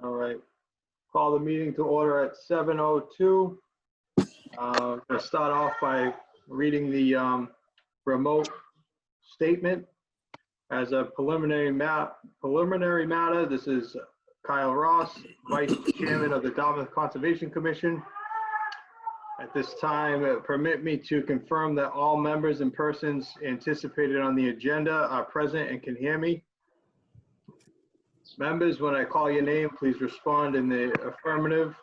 All right. Call the meeting to order at 7:02. We'll start off by reading the remote statement. As a preliminary matter, this is Kyle Ross, Vice Chairman of the Dartmouth Conservation Commission. At this time, permit me to confirm that all members and persons anticipated on the agenda are present and can hear me. Members, when I call your name, please respond in the affirmative.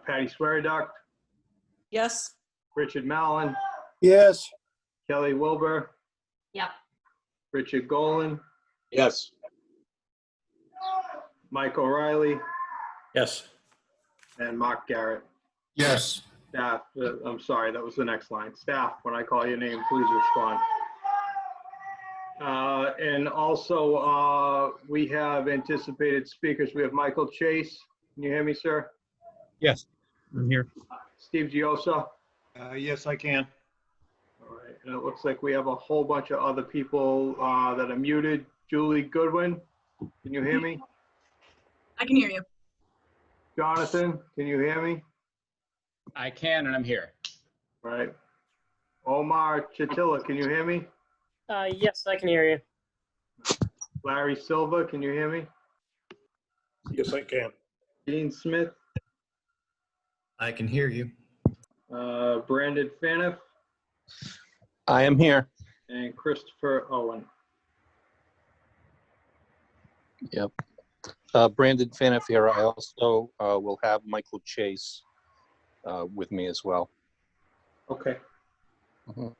Patty Sweariduck. Yes. Richard Mallon. Yes. Kelly Wilbur. Yep. Richard Golan. Yes. Mike O'Reilly. Yes. And Mark Garrett. Yes. Staff, I'm sorry, that was the next line. Staff, when I call your name, please respond. And also, we have anticipated speakers. We have Michael Chase. Can you hear me, sir? Yes, I'm here. Steve Giosa. Yes, I can. All right, and it looks like we have a whole bunch of other people that are muted. Julie Goodwin, can you hear me? I can hear you. Jonathan, can you hear me? I can, and I'm here. All right. Omar Chatilla, can you hear me? Yes, I can hear you. Larry Silva, can you hear me? Yes, I can. Dean Smith, I can hear you. Brandon Faniff, I am here. and Christopher Owen. Yep. Brandon Faniff here. I also will have Michael Chase with me as well. Okay. Mhm.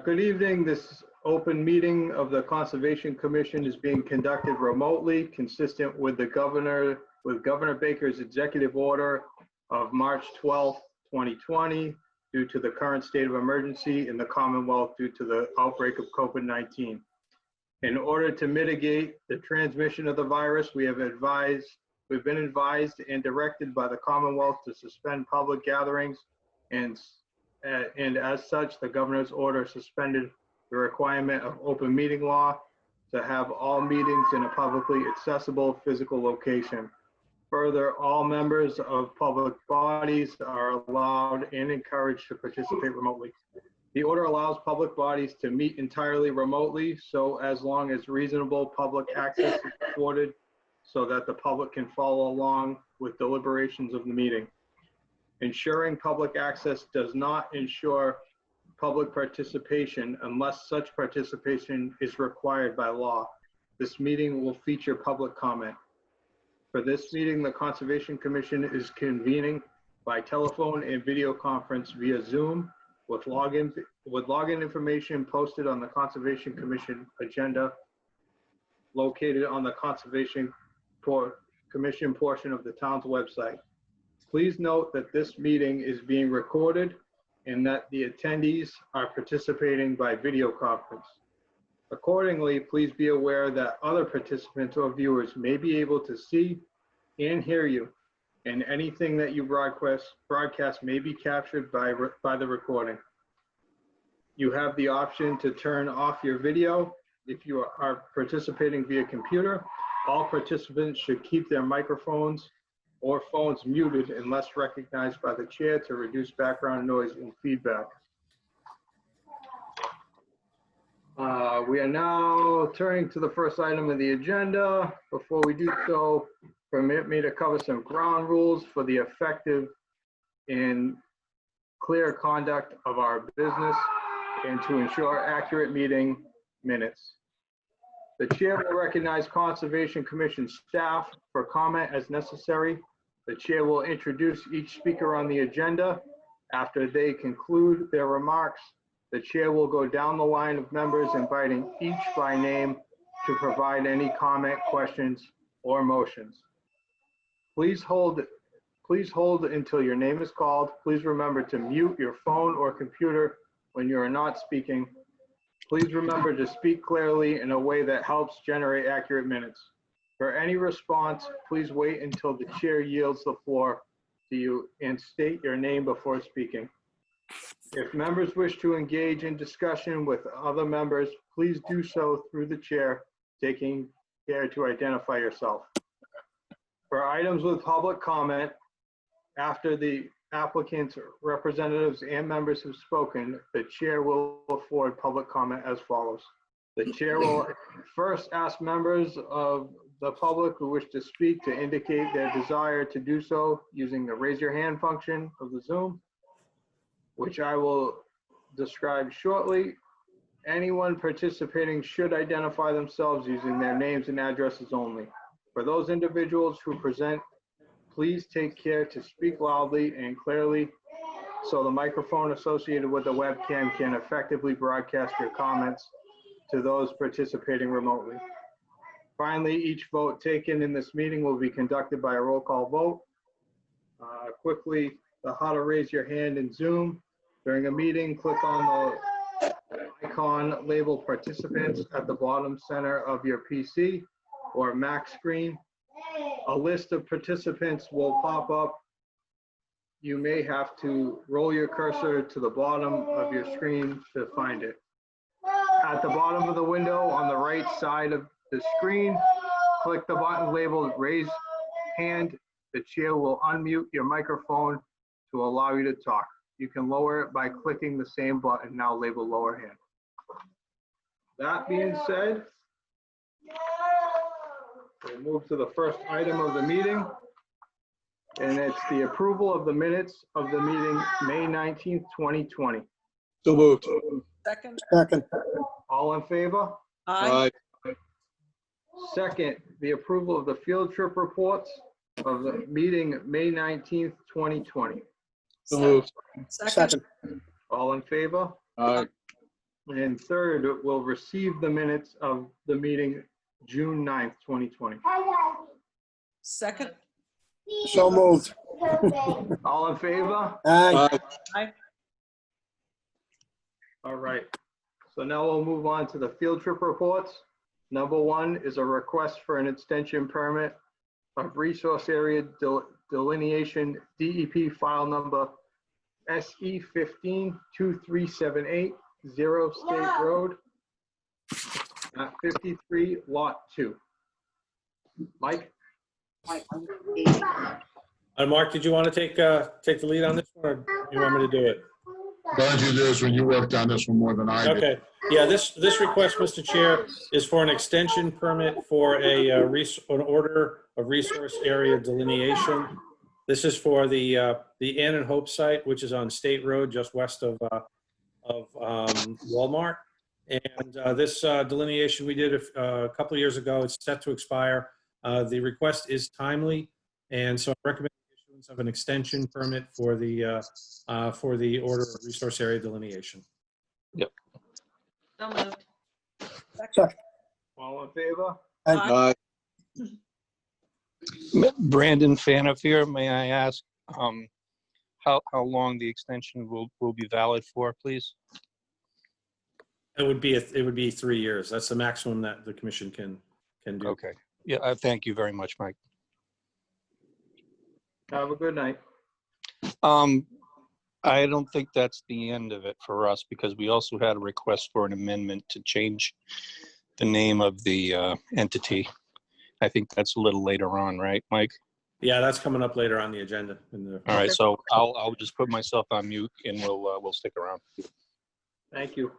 Good evening. This open meeting of the Conservation Commission is being conducted remotely, consistent with Governor Baker's executive order of March 12th, 2020, due to the current state of emergency in the Commonwealth due to the outbreak of COVID-19. In order to mitigate the transmission of the virus, we've been advised and directed by the Commonwealth to suspend public gatherings, and as such, the governor's order suspended the requirement of open meeting law to have all meetings in a publicly accessible physical location. Further, all members of public bodies are allowed and encouraged to participate remotely. The order allows public bodies to meet entirely remotely, so as long as reasonable public access is afforded so that the public can follow along with deliberations of the meeting. Ensuring public access does not ensure public participation unless such participation is required by law. This meeting will feature public comment. For this meeting, the Conservation Commission is convening by telephone and video conference via Zoom with login information posted on the Conservation Commission agenda located on the Conservation Commission portion of the town's website. Please note that this meeting is being recorded and that the attendees are participating by video conference. Accordingly, please be aware that other participants or viewers may be able to see and hear you, and anything that you broadcast may be captured by the recording. You have the option to turn off your video if you are participating via computer. All participants should keep their microphones or phones muted unless recognized by the chair to reduce background noise and feedback. We are now turning to the first item of the agenda. Before we do so, permit me to cover some ground rules for the effective and clear conduct of our business and to ensure accurate meeting minutes. The chair will recognize Conservation Commission staff for comment as necessary. The chair will introduce each speaker on the agenda. After they conclude their remarks, the chair will go down the line of members, inviting each by name to provide any comment, questions, or motions. Please hold until your name is called. Please remember to mute your phone or computer when you are not speaking. Please remember to speak clearly in a way that helps generate accurate minutes. For any response, please wait until the chair yields the floor to you and state your name before speaking. If members wish to engage in discussion with other members, please do so through the chair taking care to identify yourself. For items with public comment, after the applicant's representatives and members have spoken, the chair will afford public comment as follows. The chair will first ask members of the public who wish to speak to indicate their desire to do so using the raise your hand function of the Zoom, which I will describe shortly. Anyone participating should identify themselves using their names and addresses only. For those individuals who present, please take care to speak loudly and clearly so the microphone associated with the webcam can effectively broadcast your comments to those participating remotely. Finally, each vote taken in this meeting will be conducted by a roll call vote. Quickly, how to raise your hand in Zoom. During a meeting, click on the icon labeled participants at the bottom center of your PC or Mac screen. A list of participants will pop up. You may have to roll your cursor to the bottom of your screen to find it. At the bottom of the window on the right side of the screen, click the button labeled Raise Hand. The chair will unmute your microphone to allow you to talk. You can lower it by clicking the same button now labeled Lower Hand. That being said, we'll move to the first item of the meeting, and it's the approval of the minutes of the meeting, May 19th, 2020. So moved. Second. Second. All in favor? Aye. Second, the approval of the field trip reports of the meeting, May 19th, 2020. So moved. Second. All in favor? Aye. And third, we'll receive the minutes of the meeting, June 9th, 2020. Second. So moved. All in favor? Aye. Aye. All right. So now we'll move on to the field trip reports. Number one is a request for an extension permit of resource area delineation DEP file number SE 152378, 0 State Road, at 53 Lot 2. Mike? Mark, did you want to take the lead on this one, or you want me to do it? Glad you did this when you worked on this one more than I did. Okay. Yeah, this request, Mr. Chair, is for an extension permit for an order of resource area delineation. This is for the Ann and Hope site, which is on State Road, just west of Walmart. And this delineation we did a couple of years ago. It's set to expire. The request is timely, and so I recommend the issuance of an extension permit for the order of resource area delineation. Yep. So moved. Second. All in favor? Aye. Brandon Fanafier, may I ask how long the extension will be valid for, please? It would be 3 years. That's the maximum that the commission can do. Okay. Yeah, thank you very much, Mike. Have a good night. I don't think that's the end of it for us, because we also had a request for an amendment to change the name of the entity. I think that's a little later on, right, Mike? Yeah, that's coming up later on the agenda. All right, so I'll just put myself on mute and we'll stick around. Thank you.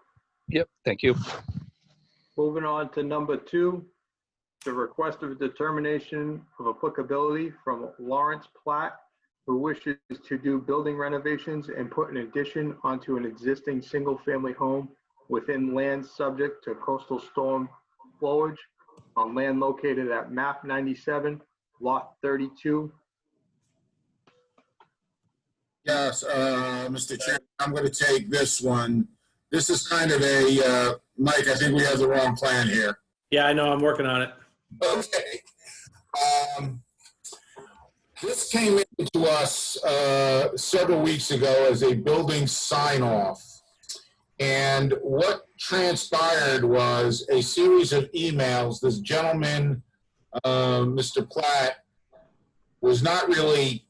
Yep, thank you. Moving on to number two, the request of a determination of applicability from Lawrence Platt, who wishes to do building renovations and put an addition onto an existing single-family home within land subject to coastal storm flowage on land located at map 97, lot 32. Yes, Mr. Chairman, I'm going to take this one. This is kind of a, Mike, I think we have the wrong plan here. Yeah, I know. I'm working on it. Okay. This came into us several weeks ago as a building sign-off. And what transpired was a series of emails. This gentleman, Mr. Platt, was not really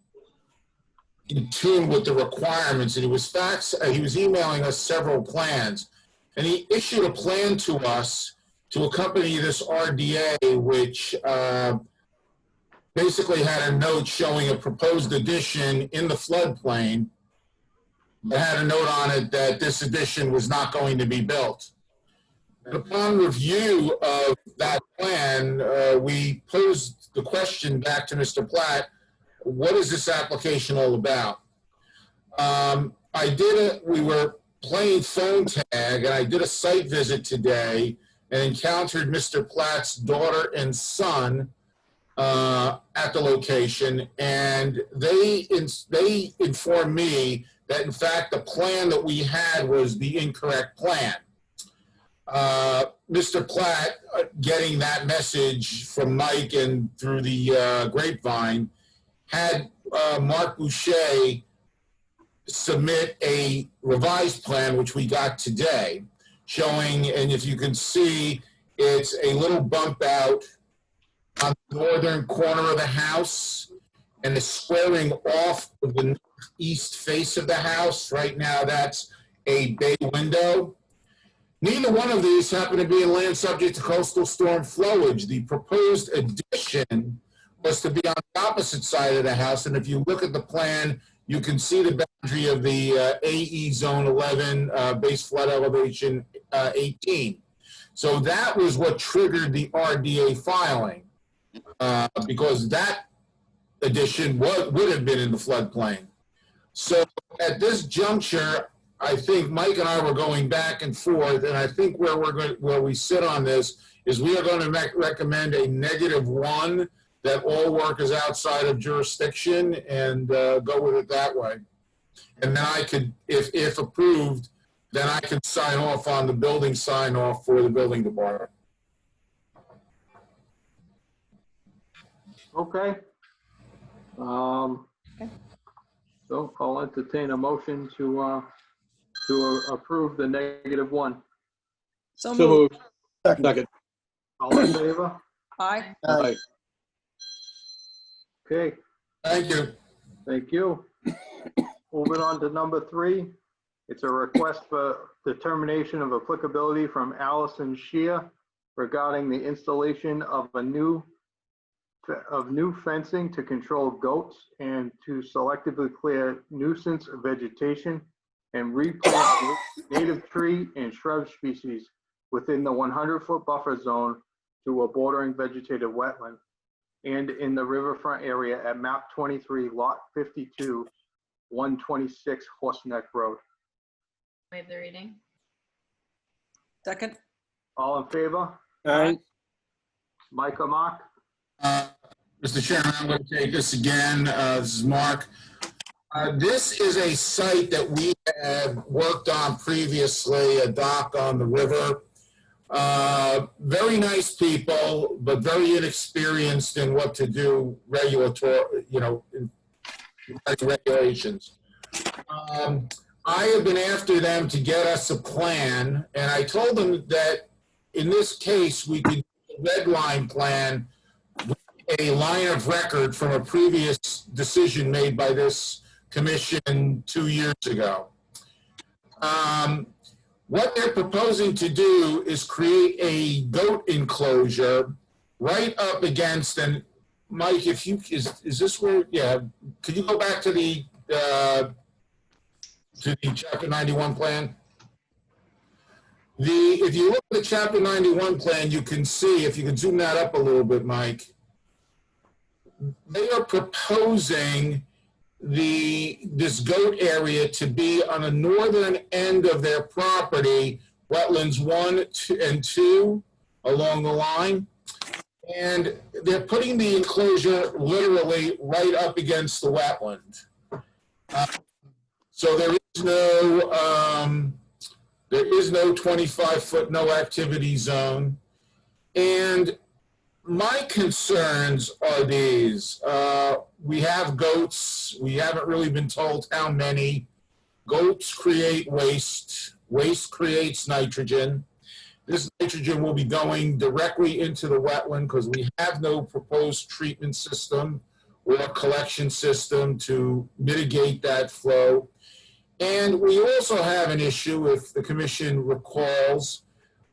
in tune with the requirements, and he was emailing us several plans. And he issued a plan to us to accompany this RDA, which basically had a note showing a proposed addition in the floodplain. It had a note on it that this addition was not going to be built. Upon review of that plan, we posed the question back to Mr. Platt, what is this application all about? We were playing phone tag, and I did a site visit today and encountered Mr. Platt's daughter and son at the location, and they informed me that in fact the plan that we had was the incorrect plan. Mr. Platt, getting that message from Mike and through the grapevine, had Mark Boucher submit a revised plan, which we got today, showing, and if you can see, it's a little bump out on the northern corner of the house and the squaring off of the east face of the house. Right now, that's a bay window. Neither one of these happen to be in land subject to coastal storm flowage. The proposed addition was to be on the opposite side of the house, and if you look at the plan, you can see the boundary of the AE Zone 11, base flood elevation 18. So that was what triggered the RDA filing, because that addition would have been in the floodplain. So at this juncture, I think Mike and I were going back and forth, and I think where we sit on this is we are going to recommend a -1, that all work is outside of jurisdiction, and go with it that way. And then I could, if approved, then I can sign off on the building sign off for the building department. Okay. So I'll entertain a motion to approve the -1. So So moved. moved. Second. All in favor? Aye. Aye. Okay, Thank you. thank you. Moving on to number 3. It's a request for determination of applicability from Allison Shea regarding the installation of new fencing to control goats and to selectively clear nuisance vegetation and replant native tree and shrub species within the 100-foot buffer zone to a bordering vegetative wetland and in the riverfront area at map 23, lot 52, 126 Horseneck Road. Waive the reading. Second. All in favor? Aye. Mike or Mark? Mr. Chairman, I'm going to take this again. This is Mark. This is a site that we have worked on previously, a dock on the river. Very nice people, but very inexperienced in what to do regulatory, in regulations. I have been after them to get us a plan, and I told them that in this case, we could do a red line plan with a line of record from a previous decision made by this commission 2 years ago. What they're proposing to do is create a goat enclosure right up against, and Mike, if you, is this where, yeah, could you go back to the Chapter 91 plan? If you look at the Chapter 91 plan, you can see, if you could zoom that up a little bit, Mike, they are proposing this goat area to be on the northern end of their property, wetlands 1 and 2 along the line. And they're putting the enclosure literally right up against the wetland. So there is no 25-foot no activity zone. And my concerns are these. We have goats. We haven't really been told how many. Goats create waste. Waste creates nitrogen. This nitrogen will be going directly into the wetland because we have no proposed treatment system or collection system to mitigate that flow. And we also have an issue, if the commission recalls,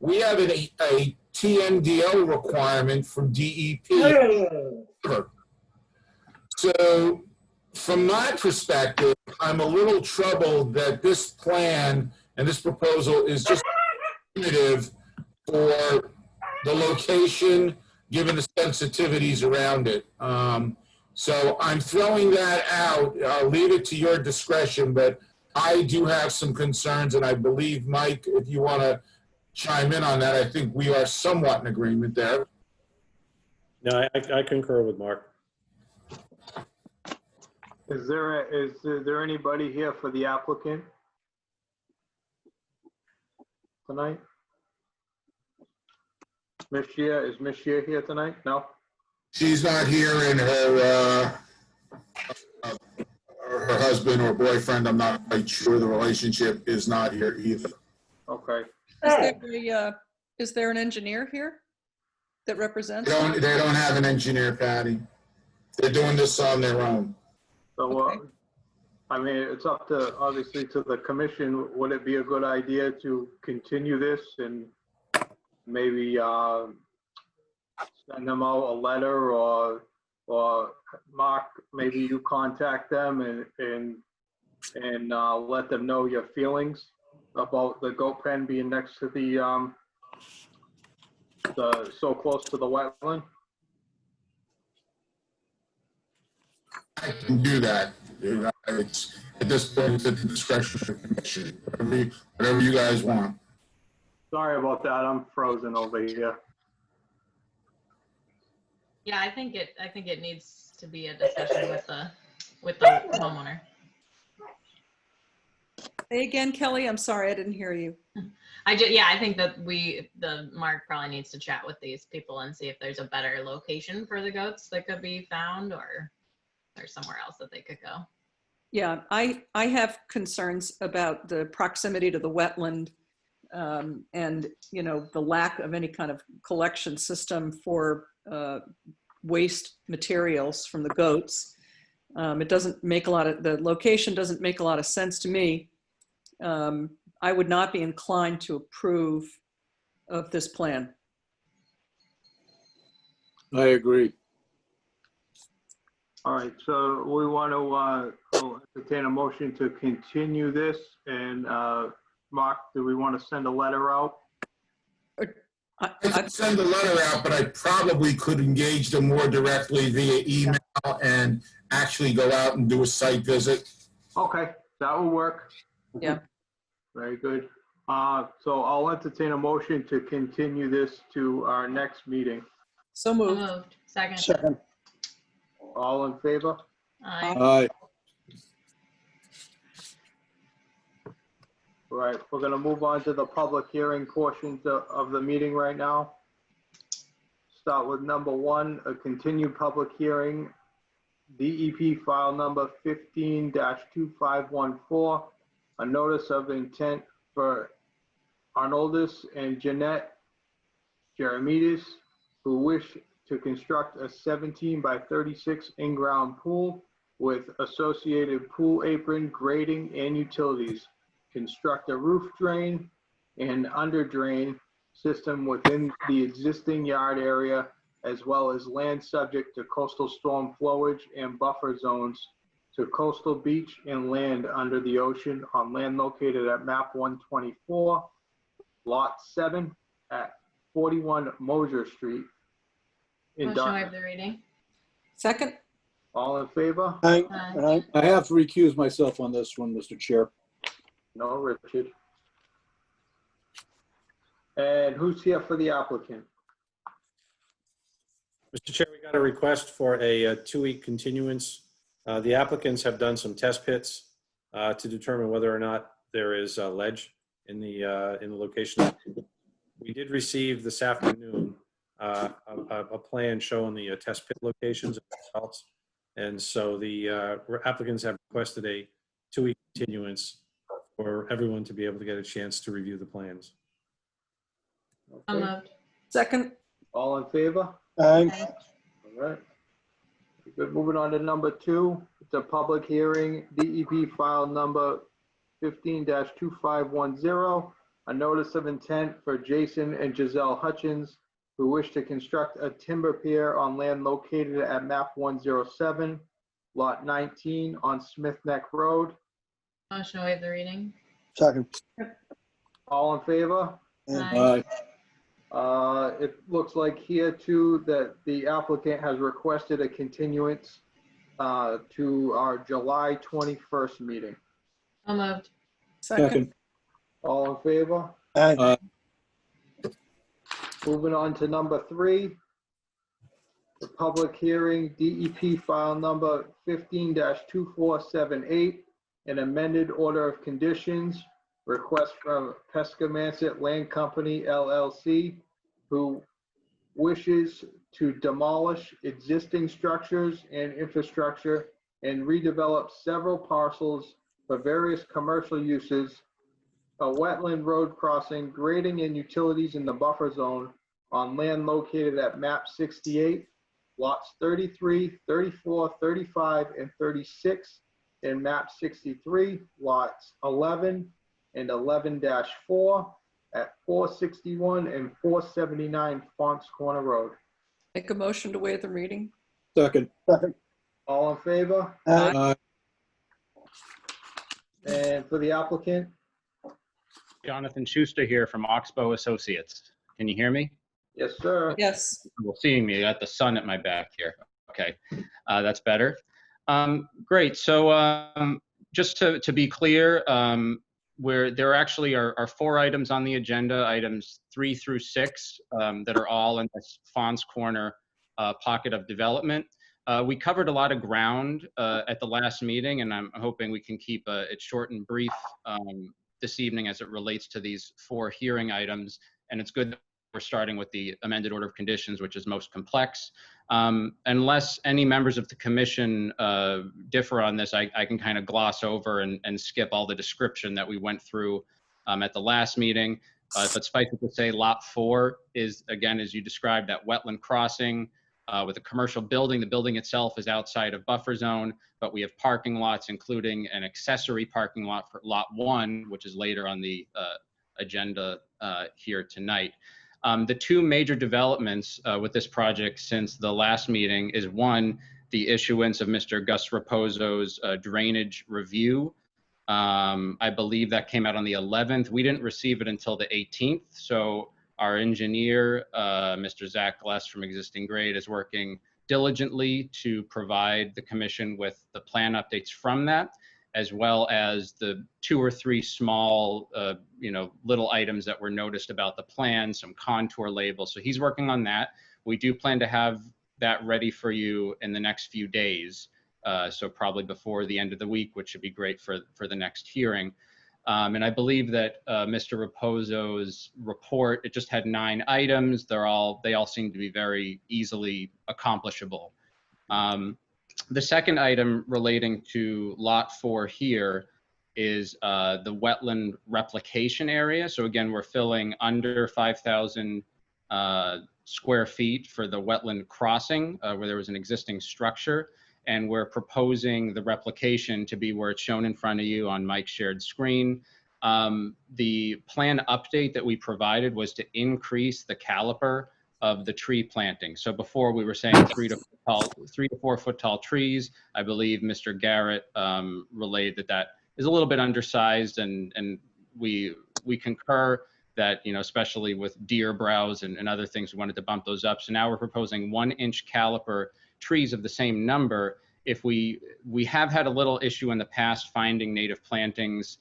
we have a TMDL requirement from DEP. So from my perspective, I'm a little troubled that this plan and this proposal is just limited for the location, given the sensitivities around it. So I'm throwing that out. I'll leave it to your discretion, but I do have some concerns, and I believe, Mike, if you want to chime in on that, I think we are somewhat in agreement there. No, I concur with Mark. Is there anybody here for the applicant tonight? Ms. Shea, is Ms. Shea here tonight? No? She's not here, and her husband or boyfriend, I'm not quite sure, the relationship is not here either. Okay. Is there an engineer here that represents? They don't have an engineer, Patty. They're doing this on their own. So, Okay. I mean, it's up to, obviously, to the commission. Would it be a good idea to continue this and maybe send them out a letter, or Mark, maybe you contact them and let them know your feelings about the goat pen being next to the so close to the wetland? I can do that. It's, at this point, it's at the discretion of the commission. Whatever you guys want. Sorry about that. I'm frozen over here. Yeah, I think it needs to be a discussion with the homeowner. Say again, Kelly, I'm sorry, I didn't hear you. I think that Mark probably needs to chat with these people and see if there's a better location for the goats that could be found, or somewhere else that they could go. Yeah, I have concerns about the proximity to the wetland, and, you know, the lack of any kind of collection system for waste materials from the goats. It doesn't make the location doesn't make a lot of sense to me. I would not be inclined to approve of this plan. I agree. All right, so we want to entertain a motion to continue this, and Mark, do we want to send a letter out? I could send a letter out, but I probably could engage them more directly via email and actually go out and do a site visit. Okay, that will work. Yeah. Very good. So I'll entertain a motion to continue this to our next meeting. So So moved. moved. Second. Second. All in favor? Aye. Aye. All right, we're going to move on to the public hearing portions of the meeting right now. Start with number 1, a continued public hearing, DEP file number 15-2514, a notice of intent for Arnoldus and Jeanette Jeremides, who wish to construct a 17 by 36 in-ground pool with associated pool apron, grading, and utilities. Construct a roof drain and under drain system within the existing yard area, as well as land subject to coastal storm flowage and buffer zones to coastal beach and land under the ocean on land located at map 124, lot 7 at 41 Mosier Street in Motion to Dartmouth. waive the reading. Second? All in favor? I Aye. have to recuse myself on this one, Mr. Chair. No, Richard. And who's here for the applicant? Mr. Chair, we got a request for a 2-week continuance. The applicants have done some test pits to determine whether or not there is ledge in the location. We did receive this afternoon a plan showing the test pit locations and results. And so the applicants have requested a 2-week continuance for everyone to be able to get a chance to review the plans. So Okay. moved. Second? All in favor? Aye. Aye. All right. Good, moving on to number 2. It's a public hearing, DEP file number 15-2510, a notice of intent for Jason and Giselle Hutchins, who wish to construct a timber pier on land located at map 107, lot 19 on Smith Neck Road. Motion to waive the reading. Second. All in favor? Aye. It looks like here too that the applicant has requested a continuance to our July 21st meeting. So moved. Second. All in favor? Aye. Moving on to number 3, the public hearing, DEP file number 15-2478, an amended order of conditions, request from Pescamancet Land Company LLC, who wishes to demolish existing structures and infrastructure and redevelop several parcels for various commercial uses, a wetland road crossing, grading and utilities in the buffer zone on land located at map 68, lots 33, 34, 35, and 36, and map 63, lots 11 and 11-4 at 461 and 479 Fonts Corner Road. Make a motion to waive the reading. Second. All in favor? Aye. And for the applicant, Jonathan Schuster here from Oxbow Associates. Can you hear me? yes, sir. Yes. Well, seeing me, I got the sun at my back here. Okay, that's better. Great. So just to be clear, there actually are 4 items on the agenda, items 3 through 6, that are all in this Fonts Corner pocket of development. We covered a lot of ground at the last meeting, and I'm hoping we can keep it short and brief this evening as it relates to these 4 hearing items. And it's good that we're starting with the amended order of conditions, which is most complex. Unless any members of the commission differ on this, I can kind of gloss over and skip all the description that we went through at the last meeting. But suffice it to say, lot 4 is, again, as you described, that wetland crossing with a commercial building. The building itself is outside of buffer zone, but we have parking lots, including an accessory parking lot for lot 1, which is later on the agenda here tonight. The 2 major developments with this project since the last meeting is, 1, the issuance of Mr. Gus Raposo's drainage review. I believe that came out on the 11th. We didn't receive it until the 18th. So our engineer, Mr. Zach Gless from Existing Grade, is working diligently to provide the commission with the plan updates from that, as well as the 2 or 3 small, little items that were noticed about the plan, some contour labels. So he's working on that. We do plan to have that ready for you in the next few days. So probably before the end of the week, which should be great for the next hearing. And I believe that Mr. Raposo's report, it just had 9 items. They all seem to be very easily accomplishable. The second item relating to lot 4 here is the wetland replication area. So again, we're filling under 5,000 square feet for the wetland crossing where there was an existing structure. And we're proposing the replication to be where it's shown in front of you on Mike's shared screen. The plan update that we provided was to increase the caliper of the tree planting. So before we were saying 3 to 4 foot tall trees. I believe Mr. Garrett relayed that is a little bit undersized, and we concur that, especially with deer browse and other things, we wanted to bump those up. So now we're proposing 1-inch caliper trees of the same number. If we have had a little issue in the past finding native plantings,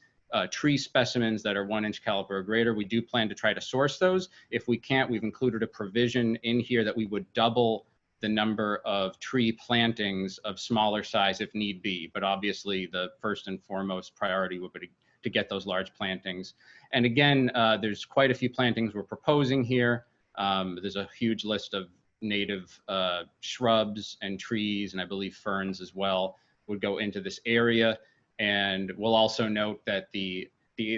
tree specimens that are 1-inch caliper or greater, we do plan to try to source those. If we can't, we've included a provision in here that we would double the number of tree plantings of smaller size if need be. But obviously the first and foremost priority would be to get those large plantings. And again, there's quite a few plantings we're proposing here. There's a huge list of native shrubs and trees, and I believe ferns as well, would go into this area. And we'll also note that the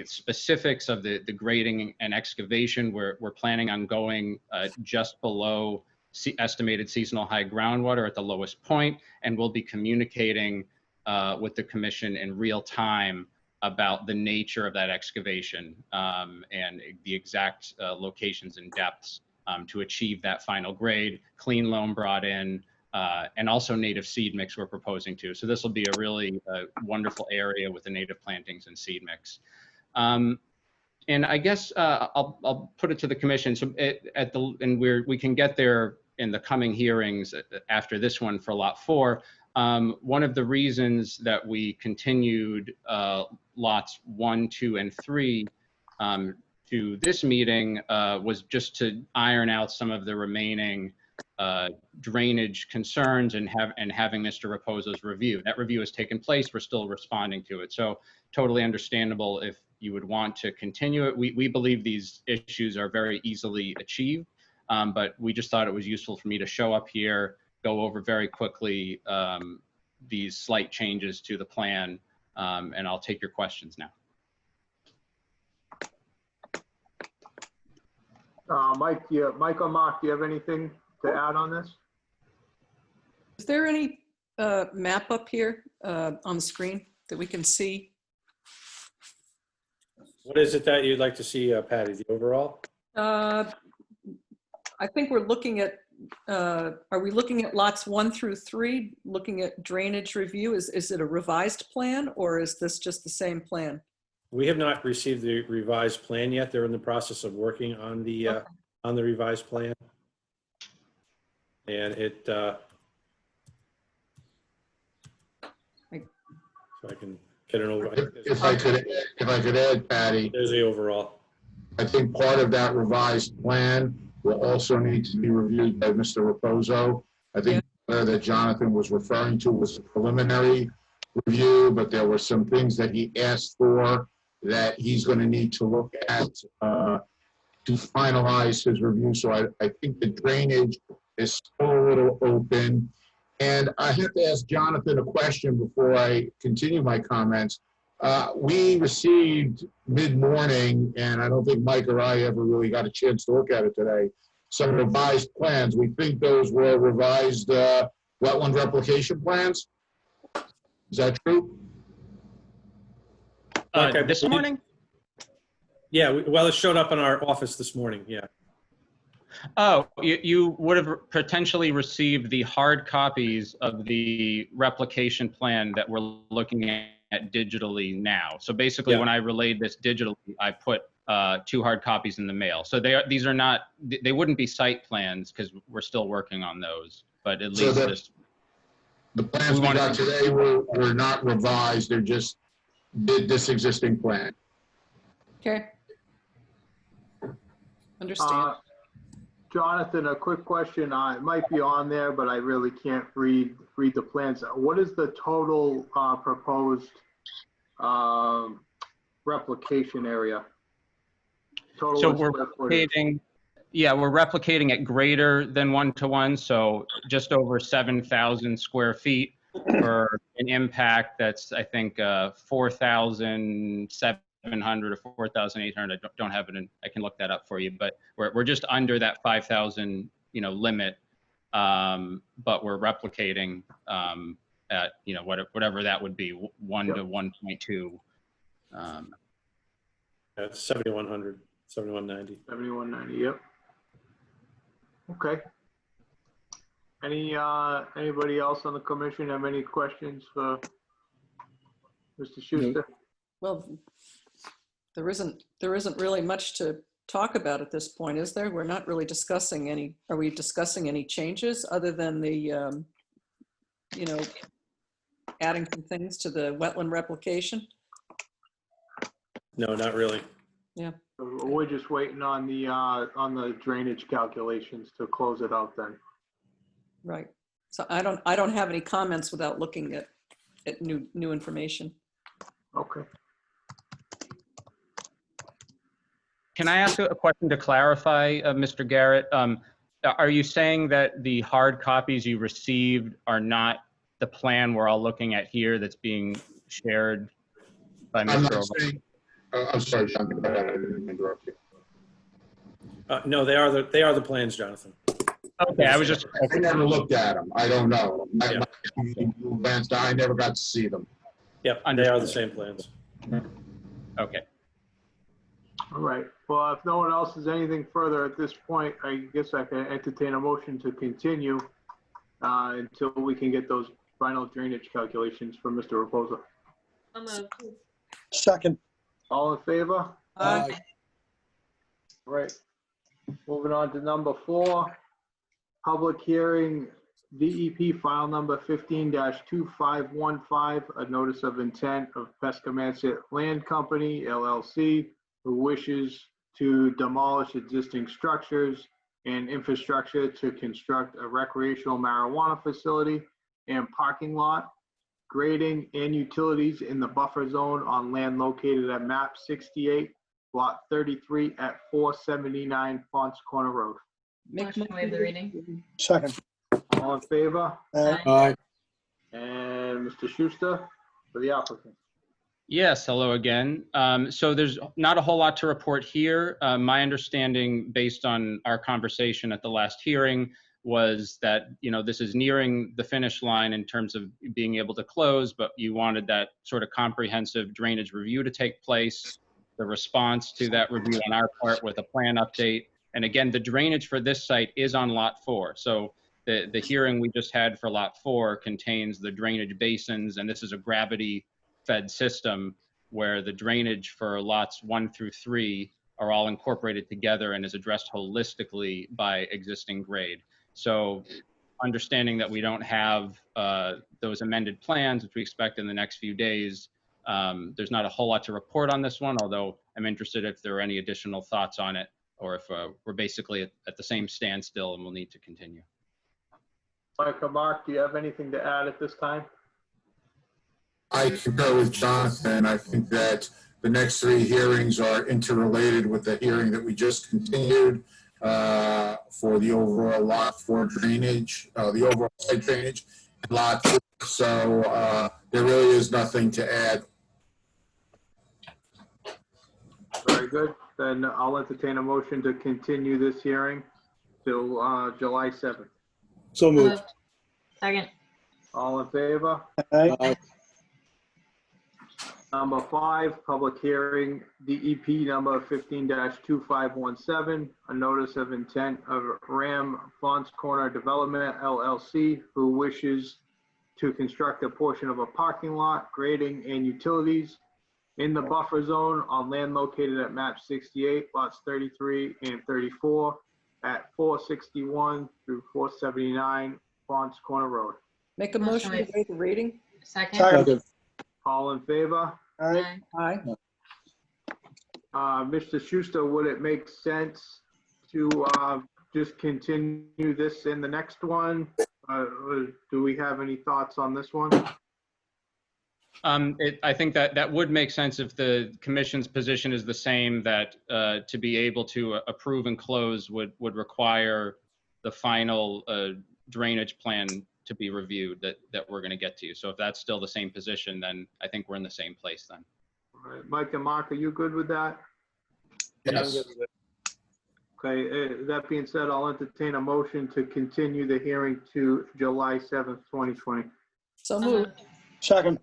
specifics of the grading and excavation, we're planning on going just below estimated seasonal high groundwater at the lowest point, and we'll be communicating with the commission in real time about the nature of that excavation and the exact locations and depths to achieve that final grade. Clean loam brought in, and also native seed mix we're proposing to. So this will be a really wonderful area with the native plantings and seed mix. And I guess I'll put it to the commission. So we can get there in the coming hearings after this one for lot 4. One of the reasons that we continued lots 1, 2, and 3 to this meeting was just to iron out some of the remaining drainage concerns and having Mr. Raposo's review. That review has taken place. We're still responding to it. So totally understandable if you would want to continue it. We believe these issues are very easily achieved, but we just thought it was useful for me to show up here, go over very quickly these slight changes to the plan, and I'll take your questions now. Mike or Mark, do you have anything to add on this? Is there any map up here on the screen that we can see? What is it that you'd like to see, Patty, the overall? I think we're looking at, are we looking at lots 1 through 3, looking at drainage review? Is it a revised plan or is this just the same plan? We have not received the revised plan yet. They're in the process of working on the revised plan. And it, so I can get an over. If I could add, Patty, There's the overall. I think part of that revised plan will also need to be reviewed by Mr. Raposo. I think that Jonathan was referring to was a preliminary review, but there were some things that he asked for that he's going to need to look at to finalize his review. So I think the drainage is still a little open. And I have to ask Jonathan a question before I continue my comments. We received mid-morning, and I don't think Mike or I ever really got a chance to look at it today, some revised plans. We think those were revised wetland replication plans. Is that true? This morning? Yeah, well, it showed up in our office this morning, yeah. Oh, you would have potentially received the hard copies of the replication plan that we're looking at digitally now. So basically, when I relayed this digitally, I put 2 hard copies in the mail. So these are not, they wouldn't be site plans because we're still working on those, but at least the plans we got today were not revised. They're just this existing plan. Okay. Understand. Jonathan, a quick question. It might be on there, but I really can't read the plans. What is the total proposed replication area? Total so we're replicating, we're replicating at greater than 1-to-1, so just over 7,000 square feet for an impact that's, I think, 4,700 or 4,800. I don't have it in, I can look that up for you, but we're just under that 5,000, limit. But we're replicating at, whatever that would be, 1 to 1.2. That's 7,100, 7,190. 7190, yep. Okay. Anybody else on the commission have any questions for Mr. Schuster? Well, there isn't really much to talk about at this point, is there? We're not really discussing any, are we discussing any changes other than the, adding some things to the wetland replication? No, not really. Yeah. We're just waiting on the drainage calculations to close it out then. Right. So I don't have any comments without looking at new information. Okay. Can I ask a question to clarify, Mr. Garrett? Are you saying that the hard copies you received are not the plan we're all looking at here that's being shared by Mr. O'Brien? I'm sorry, Jonathan, I didn't interrupt you. No, they are the plans, Jonathan. Okay, I was just. I never looked at them. I don't know. I never got to see them. Yep, they are the same plans. Okay. All right. Well, if no one else has anything further at this point, I guess I can entertain a motion to continue until we can get those final drainage calculations from Mr. Reposa. So moved. Second. All in favor? Aye. All right. Moving on to number 4, public hearing, DEP file number 15-2515, a notice of intent of Pescamancet Land Company, LLC, who wishes to demolish existing structures and infrastructure to construct a recreational marijuana facility and parking lot, grading and utilities in the buffer zone on land located at map 68, lot 33 at 479 Fonts Corner Road. Motion to waive the reading. Second. All in favor? Aye. And Mr. Schuster for the applicant. Yes, hello again. So there's not a whole lot to report here. My understanding, based on our conversation at the last hearing, was that, this is nearing the finish line in terms of being able to close, but you wanted that sort of comprehensive drainage review to take place, the response to that review on our part with a plan update. And again, the drainage for this site is on lot 4. So the hearing we just had for lot 4 contains the drainage basins, and this is a gravity fed system where the drainage for lots 1 through 3 are all incorporated together and is addressed holistically by existing grade. So understanding that we don't have those amended plans, which we expect in the next few days, there's not a whole lot to report on this one, although I'm interested if there are any additional thoughts on it, or if we're basically at the same standstill and we'll need to continue. Mike or Mark, do you have anything to add at this time? I concur with Jonathan. I think that the next 3 hearings are interrelated with the hearing that we just continued for the overall lot 4 drainage, the overall site drainage and lot 4. So there really is nothing to add. Very good. Then I'll entertain a motion to continue this hearing till July 7th. So moved. Second. All in favor? Aye. Number 5, public hearing, DEP number 15-2517, a notice of intent of Ram Fonts Corner Development LLC, who wishes to construct a portion of a parking lot, grading and utilities in the buffer zone on land located at map 68, lots 33 and 34 at 461 through 479 Fonts Corner Road. Make a motion to waive the reading. Second. Second. All in favor? Aye. Aye. Mr. Schuster, would it make sense to just continue this in the next one? Or do we have any thoughts on this one? I think that would make sense if the commission's position is the same, that to be able to approve and close would require the final drainage plan to be reviewed that we're going to get to. So if that's still the same position, then I think we're in the same place then. All right, Mike and Mark, are you good with that? Yes. Okay, that being said, I'll entertain a motion to continue the hearing to July 7th, 2020. So moved. Second.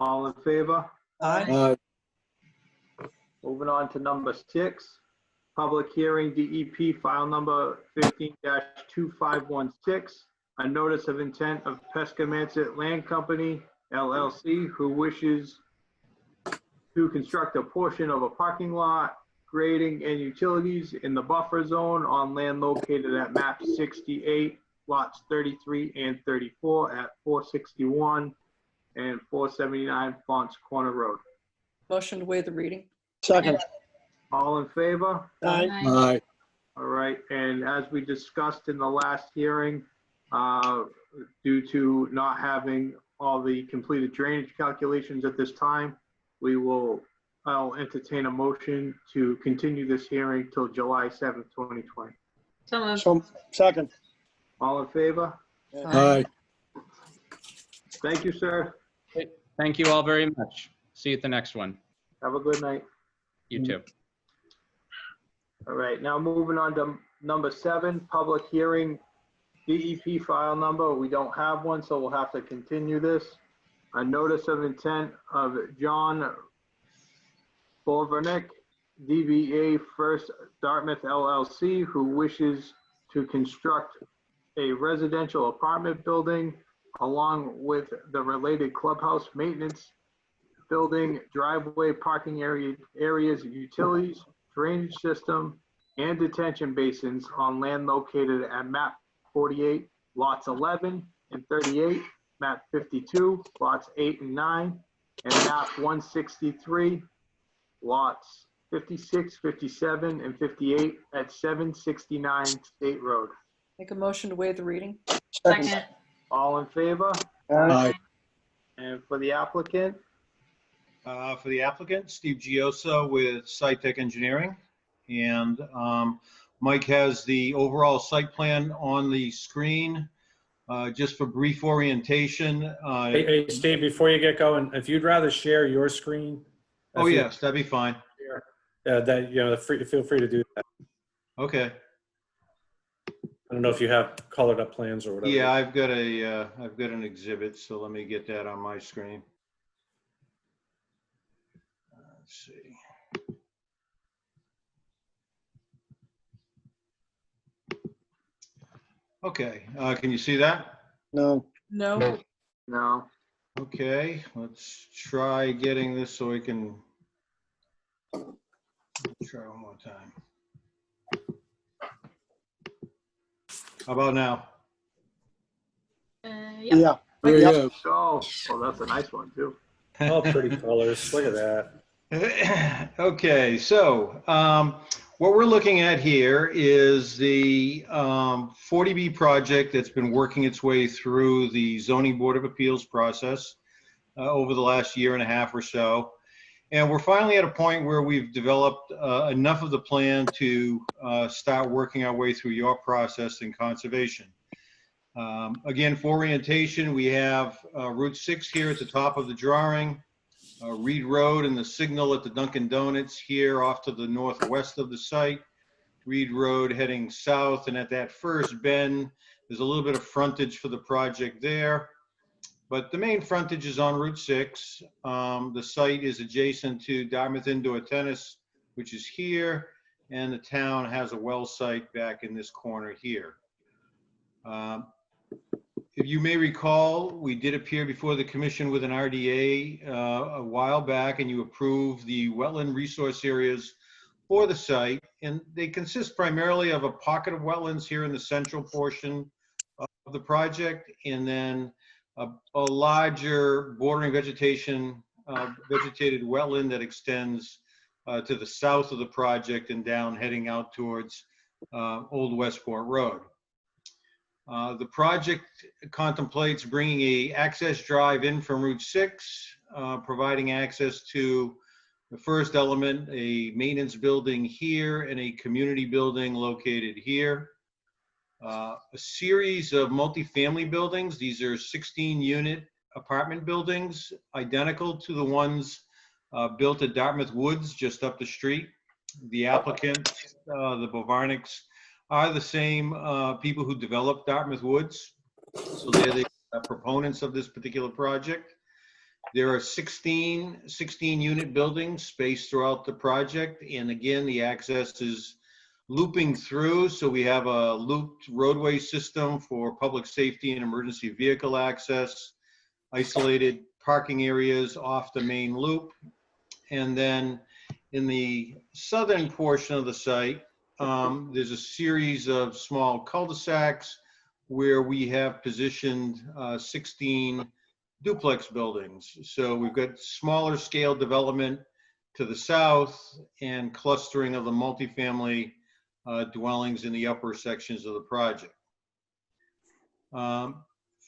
All in favor? Aye. Moving on to number 6, public hearing, DEP file number 15-2516, a notice of intent of Pescamancet Land Company, LLC, who wishes to construct a portion of a parking lot, grading and utilities in the buffer zone on land located at map 68, lots 33 and 34 at 461 and 479 Fonts Corner Road. Motion to waive the reading. Second. All in favor? Aye. All right, and as we discussed in the last hearing, due to not having all the completed drainage calculations at this time, I'll entertain a motion to continue this hearing till July 7th, 2020. So moved. So, second. All in favor? Aye. Thank you, sir. Thank you all very much. See you at the next one. Have a good night. You too. All right, now moving on to number 7, public hearing, DEP file number. We don't have one, so we'll have to continue this. A notice of intent of John Borvernick, DBA First Dartmouth LLC, who wishes to construct a residential apartment building along with the related clubhouse maintenance building, driveway, parking areas, utilities, drainage system, and detention basins on land located at map 48, lots 11 and 38, map 52, lots 8 and 9, and map 163, lots 56, 57, and 58 at 769 State Road. Make a motion to waive the reading. Second. All in favor? Aye. And for the applicant? For the applicant, Steve Giosa with Scitech Engineering. And Mike has the overall site plan on the screen. Just for brief orientation. Hey, Steve, before you get going, if you'd rather share your screen. Oh, yes, that'd be fine. Feel free to do that. Okay. I don't know if you have colored up plans or whatever. Yeah, I've got an exhibit, so let me get that on my screen. Let's see. Okay, can you see that? No. No. No. Okay, let's try getting this so we can try one more time. How about now? Yeah. Yeah. There Yep. you go. Oh, that's a nice one too. Oh, pretty colors. Look at that. Okay, so what we're looking at here is the 40B project that's been working its way through the Zoning Board of Appeals process over the last year and a half or so. And we're finally at a point where we've developed enough of the plan to start working our way through your process in conservation. Again, for orientation, we have Route 6 here at the top of the drawing, Reed Road and the signal at the Dunkin' Donuts here off to the northwest of the site, Reed Road heading south, and at that first bend, there's a little bit of frontage for the project there. But the main frontage is on Route 6. The site is adjacent to Dartmouth Indoor Tennis, which is here, and the town has a well site back in this corner here. If you may recall, we did appear before the commission with an RDA a while back, and you approved the wetland resource areas for the site. And they consist primarily of a pocket of wetlands here in the central portion of the project, and then a larger bordering vegetation, vegetated wetland that extends to the south of the project and down heading out towards Old Westport Road. The project contemplates bringing a access drive in from Route 6, providing access to the first element, a maintenance building here and a community building located here. A series of multifamily buildings. These are 16-unit apartment buildings, identical to the ones built at Dartmouth Woods, just up the street. The applicant, the Bovarniks, are the same people who developed Dartmouth Woods. So they're the proponents of this particular project. There are 16 unit buildings spaced throughout the project. And again, the access is looping through. So we have a looped roadway system for public safety and emergency vehicle access, isolated parking areas off the main loop. And then in the southern portion of the site, there's a series of small cul-de-sacs where we have positioned 16 duplex buildings. So we've got smaller scale development to the south and clustering of the multifamily dwellings in the upper sections of the project.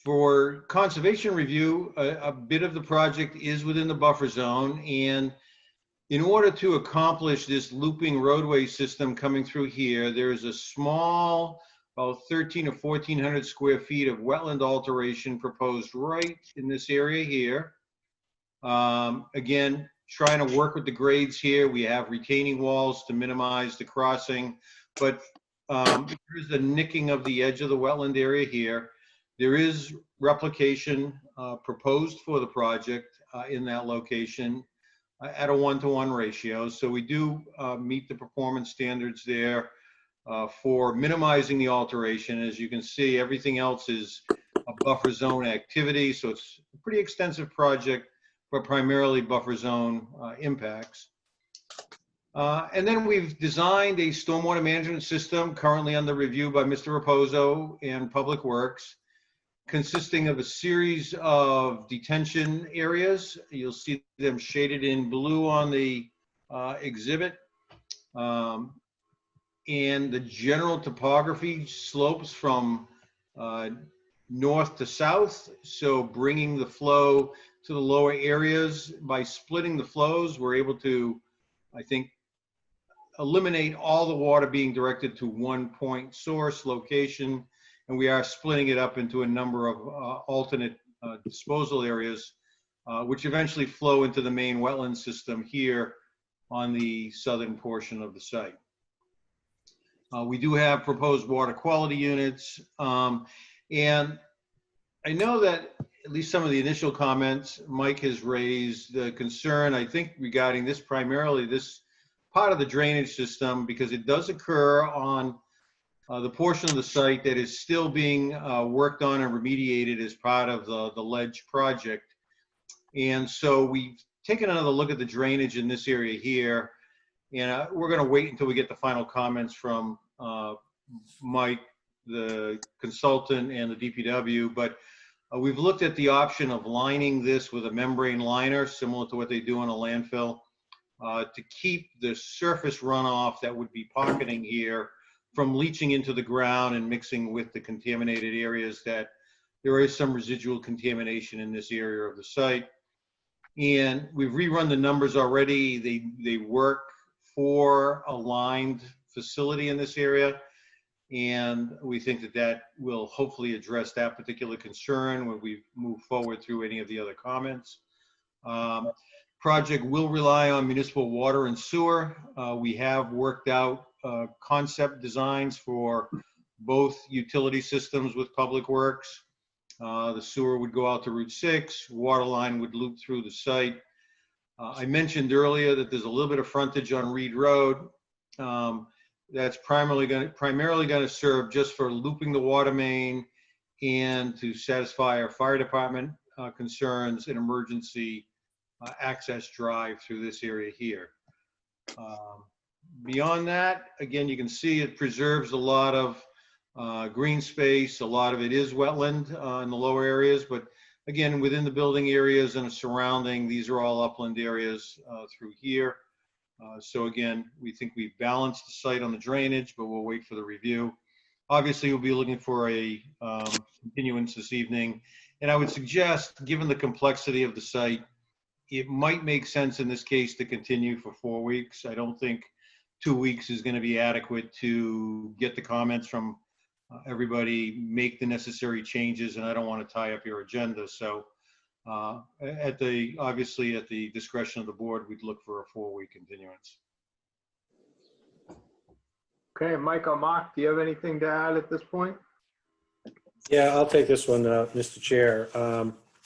For conservation review, a bit of the project is within the buffer zone, and in order to accomplish this looping roadway system coming through here, there is a small, about 1,300 or 1,400 square feet of wetland alteration proposed right in this area here. Again, trying to work with the grades here. We have retaining walls to minimize the crossing, but here's the nicking of the edge of the wetland area here. There is replication proposed for the project in that location. at a 1-to-1 ratio. So we do meet the performance standards there for minimizing the alteration. As you can see, everything else is a buffer zone activity. So it's a pretty extensive project, but primarily buffer zone impacts. And then we've designed a stormwater management system currently under review by Mr. Raposo and Public Works, consisting of a series of detention areas. You'll see them shaded in blue on the exhibit. And the general topography slopes from north to south. So bringing the flow to the lower areas, by splitting the flows, we're able to, I think, eliminate all the water being directed to one point source location. And we are splitting it up into a number of alternate disposal areas, which eventually flow into the main wetland system here on the southern portion of the site. We do have proposed water quality units. And I know that at least some of the initial comments, Mike has raised the concern, I think, regarding this primarily, this part of the drainage system, because it does occur on the portion of the site that is still being worked on and remediated as part of the ledge project. And so we've taken another look at the drainage in this area here. And we're going to wait until we get the final comments from Mike, the consultant, and the DPW. But we've looked at the option of lining this with a membrane liner, similar to what they do in a landfill, to keep the surface runoff that would be pocketing here from leaching into the ground and mixing with the contaminated areas. That there is some residual contamination in this area of the site. And we've rerun the numbers already. They work for a lined facility in this area. And we think that that will hopefully address that particular concern when we move forward through any of the other comments. Project will rely on municipal water and sewer. We have worked out concept designs for both utility systems with Public Works. The sewer would go out to Route 6, water line would loop through the site. I mentioned earlier that there's a little bit of frontage on Reed Road. That's primarily going to serve just for looping the water main and to satisfy our fire department concerns and emergency access drive through this area here. Beyond that, again, you can see it preserves a lot of green space. A lot of it is wetland in the lower areas, but again, within the building areas and surrounding, these are all upland areas through here. So again, we think we've balanced the site on the drainage, but we'll wait for the review. Obviously, we'll be looking for a continuance this evening. And I would suggest, given the complexity of the site, it might make sense in this case to continue for 4 weeks. I don't think 2 weeks is going to be adequate to get the comments from everybody, make the necessary changes, and I don't want to tie up your agenda. So obviously at the discretion of the board, we'd look for a 4-week continuance. Okay, Mike or Mark, do you have anything to add at this point? Yeah, I'll take this one, Mr. Chair.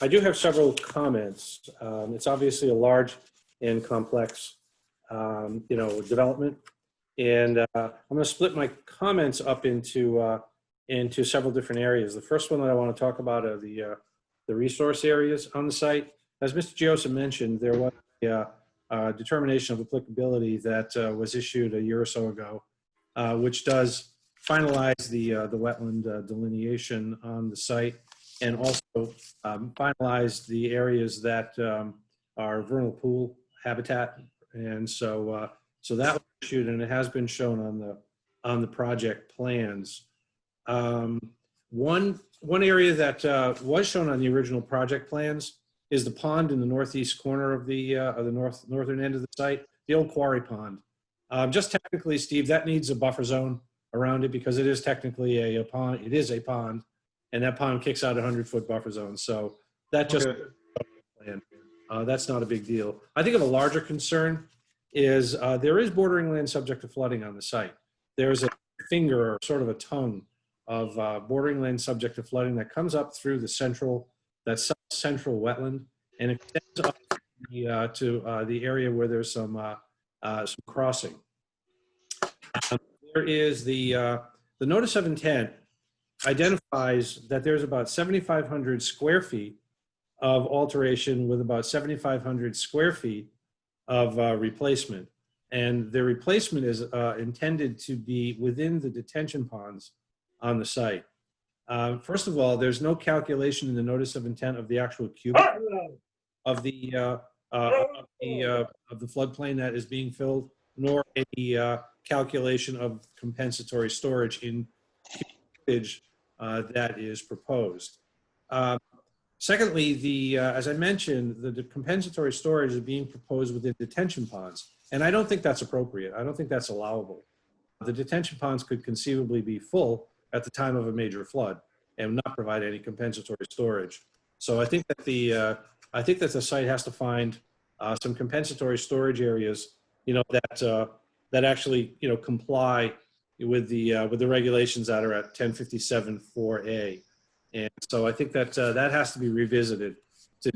I do have several comments. It's obviously a large and complex, development. And I'm going to split my comments up into several different areas. The first one that I want to talk about are the resource areas on the site. As Mr. Giosa mentioned, there was a determination of applicability that was issued a year or so ago, which does finalize the wetland delineation on the site, and also finalize the areas that are vernal pool habitat. And so that was issued, and it has been shown on the project plans. One area that was shown on the original project plans is the pond in the northeast corner of the northern end of the site, the old quarry pond. Just technically, Steve, that needs a buffer zone around it because it is technically a pond. It is a pond, and that pond kicks out a 100-foot buffer zone. So that just that's not a big deal. I think of a larger concern is there is bordering land subject to flooding on the site. There's a finger or sort of a tongue of bordering land subject to flooding that comes up through the south central wetland and extends up the area where there's some crossing. There is the notice of intent identifies that there's about 7,500 square feet of alteration with about 7,500 square feet of replacement. And the replacement is intended to be within the detention ponds on the site. First of all, there's no calculation in the notice of intent of the actual cubic of the floodplain that is being filled, nor any calculation of compensatory storage in cubic that is proposed. Secondly, as I mentioned, the compensatory storage is being proposed within detention ponds, and I don't think that's appropriate. I don't think that's allowable. The detention ponds could conceivably be full at the time of a major flood and not provide any compensatory storage. So I think that the site has to find some compensatory storage areas, that actually, comply with the regulations that are at 1057-4A. And so I think that that has to be revisited to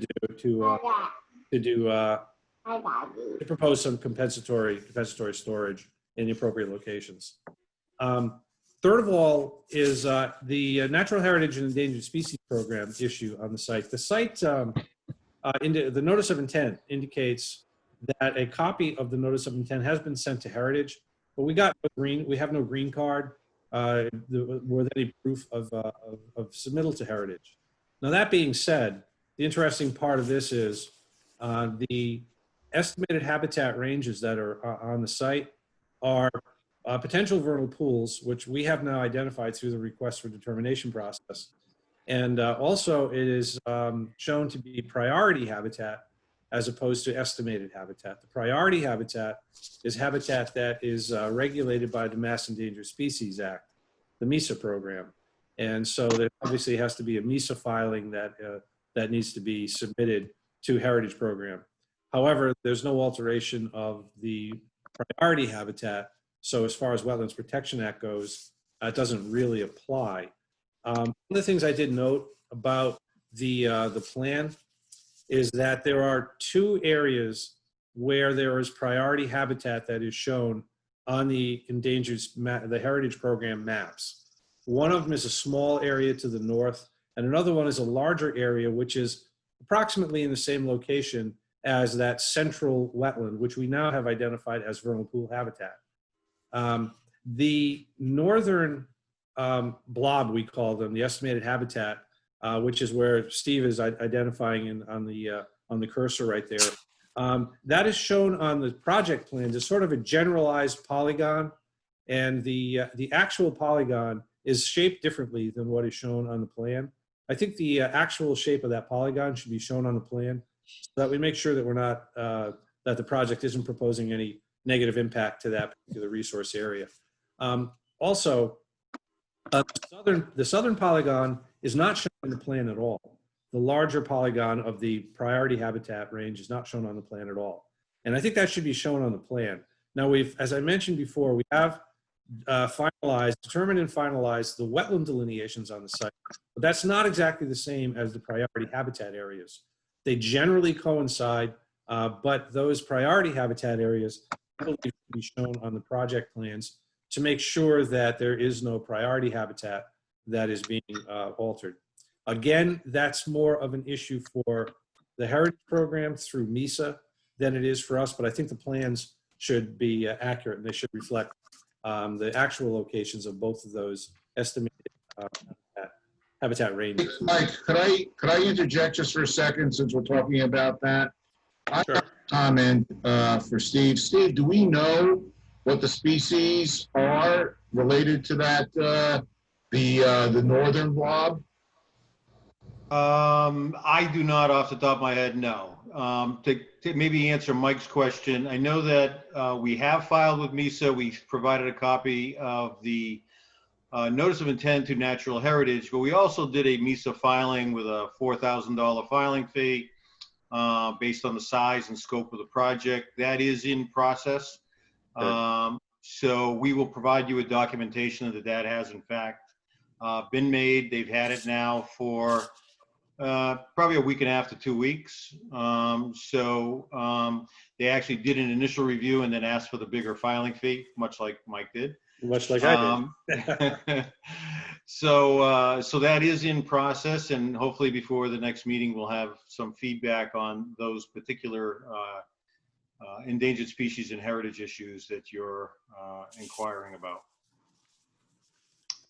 propose some compensatory storage in the appropriate locations. Third of all is the Natural Heritage and Endangered Species Program issue on the site. The site, the notice of intent indicates that a copy of the notice of intent has been sent to Heritage, but we have no green card with any proof of submittal to Heritage. Now, that being said, the interesting part of this is the estimated habitat ranges that are on the site are potential vernal pools, which we have now identified through the request for determination process. And also it is shown to be priority habitat as opposed to estimated habitat. The priority habitat is habitat that is regulated by the Mass Endangered Species Act, the MESA program. And so there obviously has to be a MESA filing that needs to be submitted to Heritage Program. However, there's no alteration of the priority habitat. So as far as Wetlands Protection Act goes, it doesn't really apply. One of the things I did note about the plan is that there are two areas where there is priority habitat that is shown on the the Heritage Program maps. One of them is a small area to the north, and another one is a larger area, which is approximately in the same location as that central wetland, which we now have identified as vernal pool habitat. The northern blob, we call them, the estimated habitat, which is where Steve is identifying on the cursor right there. That is shown on the project plans as sort of a generalized polygon, and the actual polygon is shaped differently than what is shown on the plan. I think the actual shape of that polygon should be shown on the plan so that we make sure that we're not, that the project isn't proposing any negative impact to that particular resource area. Also, the southern polygon is not shown on the plan at all. The larger polygon of the priority habitat range is not shown on the plan at all. And I think that should be shown on the plan. Now, as I mentioned before, we have determined and finalized the wetland delineations on the site, but that's not exactly the same as the priority habitat areas. They generally coincide, but those priority habitat areas will be shown on the project plans to make sure that there is no priority habitat that is being altered. Again, that's more of an issue for the Heritage Program through MESA than it is for us, but I think the plans should be accurate and they should reflect the actual locations of both of those estimated habitat ranges. Mike, could I interject just for a second since we're talking about that? Sure. I have a comment for Steve. Steve, do we know what the species are related to that, the northern blob? I do not off the top of my head, no. To maybe answer Mike's question, I know that we have filed with MESA. We've provided a copy of the notice of intent to Natural Heritage, but we also did a MESA filing with a $4,000 filing fee based on the size and scope of the project. That is in process. So we will provide you with documentation that that has in fact been made. They've had it now for probably a week and a half to 2 weeks. They actually did an initial review and then asked for the bigger filing fee, much like Mike did. Much like I did. So that is in process, and hopefully before the next meeting, we'll have some feedback on those particular endangered species and heritage issues that you're inquiring about.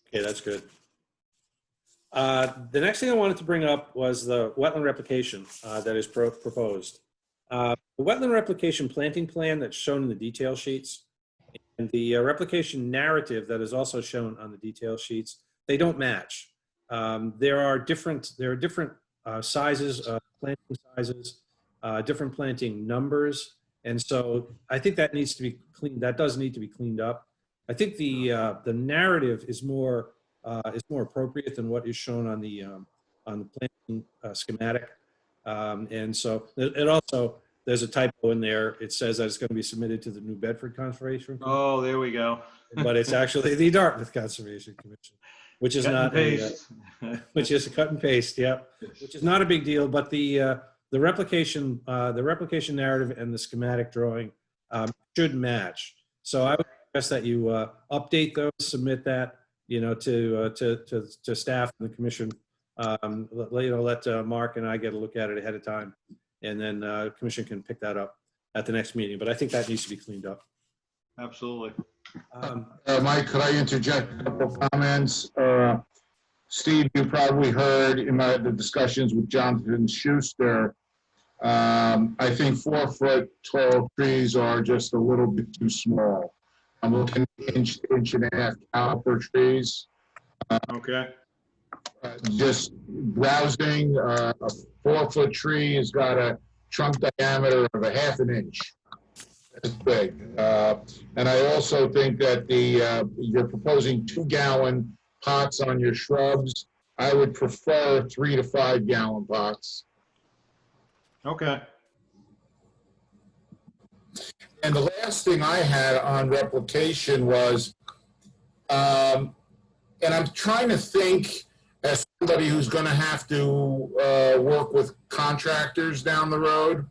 Okay, that's good. The next thing I wanted to bring up was the wetland replication that is proposed. The wetland replication planting plan that's shown in the detail sheets and the replication narrative that is also shown on the detail sheets, they don't match. There are different sizes, planting sizes, different planting numbers, and so I think that needs to be cleaned. That does need to be cleaned up. I think the narrative is more appropriate than what is shown on the planting schematic, and so it also, there's a typo in there. It says that it's going to be submitted to the New Bedford Conservation Commission. Oh, there we go. But it's actually the Dartmouth Conservation Commission, which is Cut and not paste. which is a cut and paste, yeah, which is not a big deal. But the replication narrative and the schematic drawing should match. So I would suggest that you update those, submit that, to staff and the commission. Let Mark and I get a look at it ahead of time, and then the commission can pick that up at the next meeting. But I think that needs to be cleaned up. Absolutely. Mike, could I interject a couple of comments? Steve, you probably heard in the discussions with Jonathan Schuster. I think 4-foot tall trees are just a little bit too small. I'm looking at inch and a half caliper trees. Okay. Just browsing, a 4-foot tree has got a trunk diameter of a ½ an inch. That's big. And I also think that you're proposing 2-gallon pots on your shrubs. I would prefer 3 to 5 gallon pots. Okay. And the last thing I had on replication was, and I'm trying to think as somebody who's going to have to work with contractors down the road,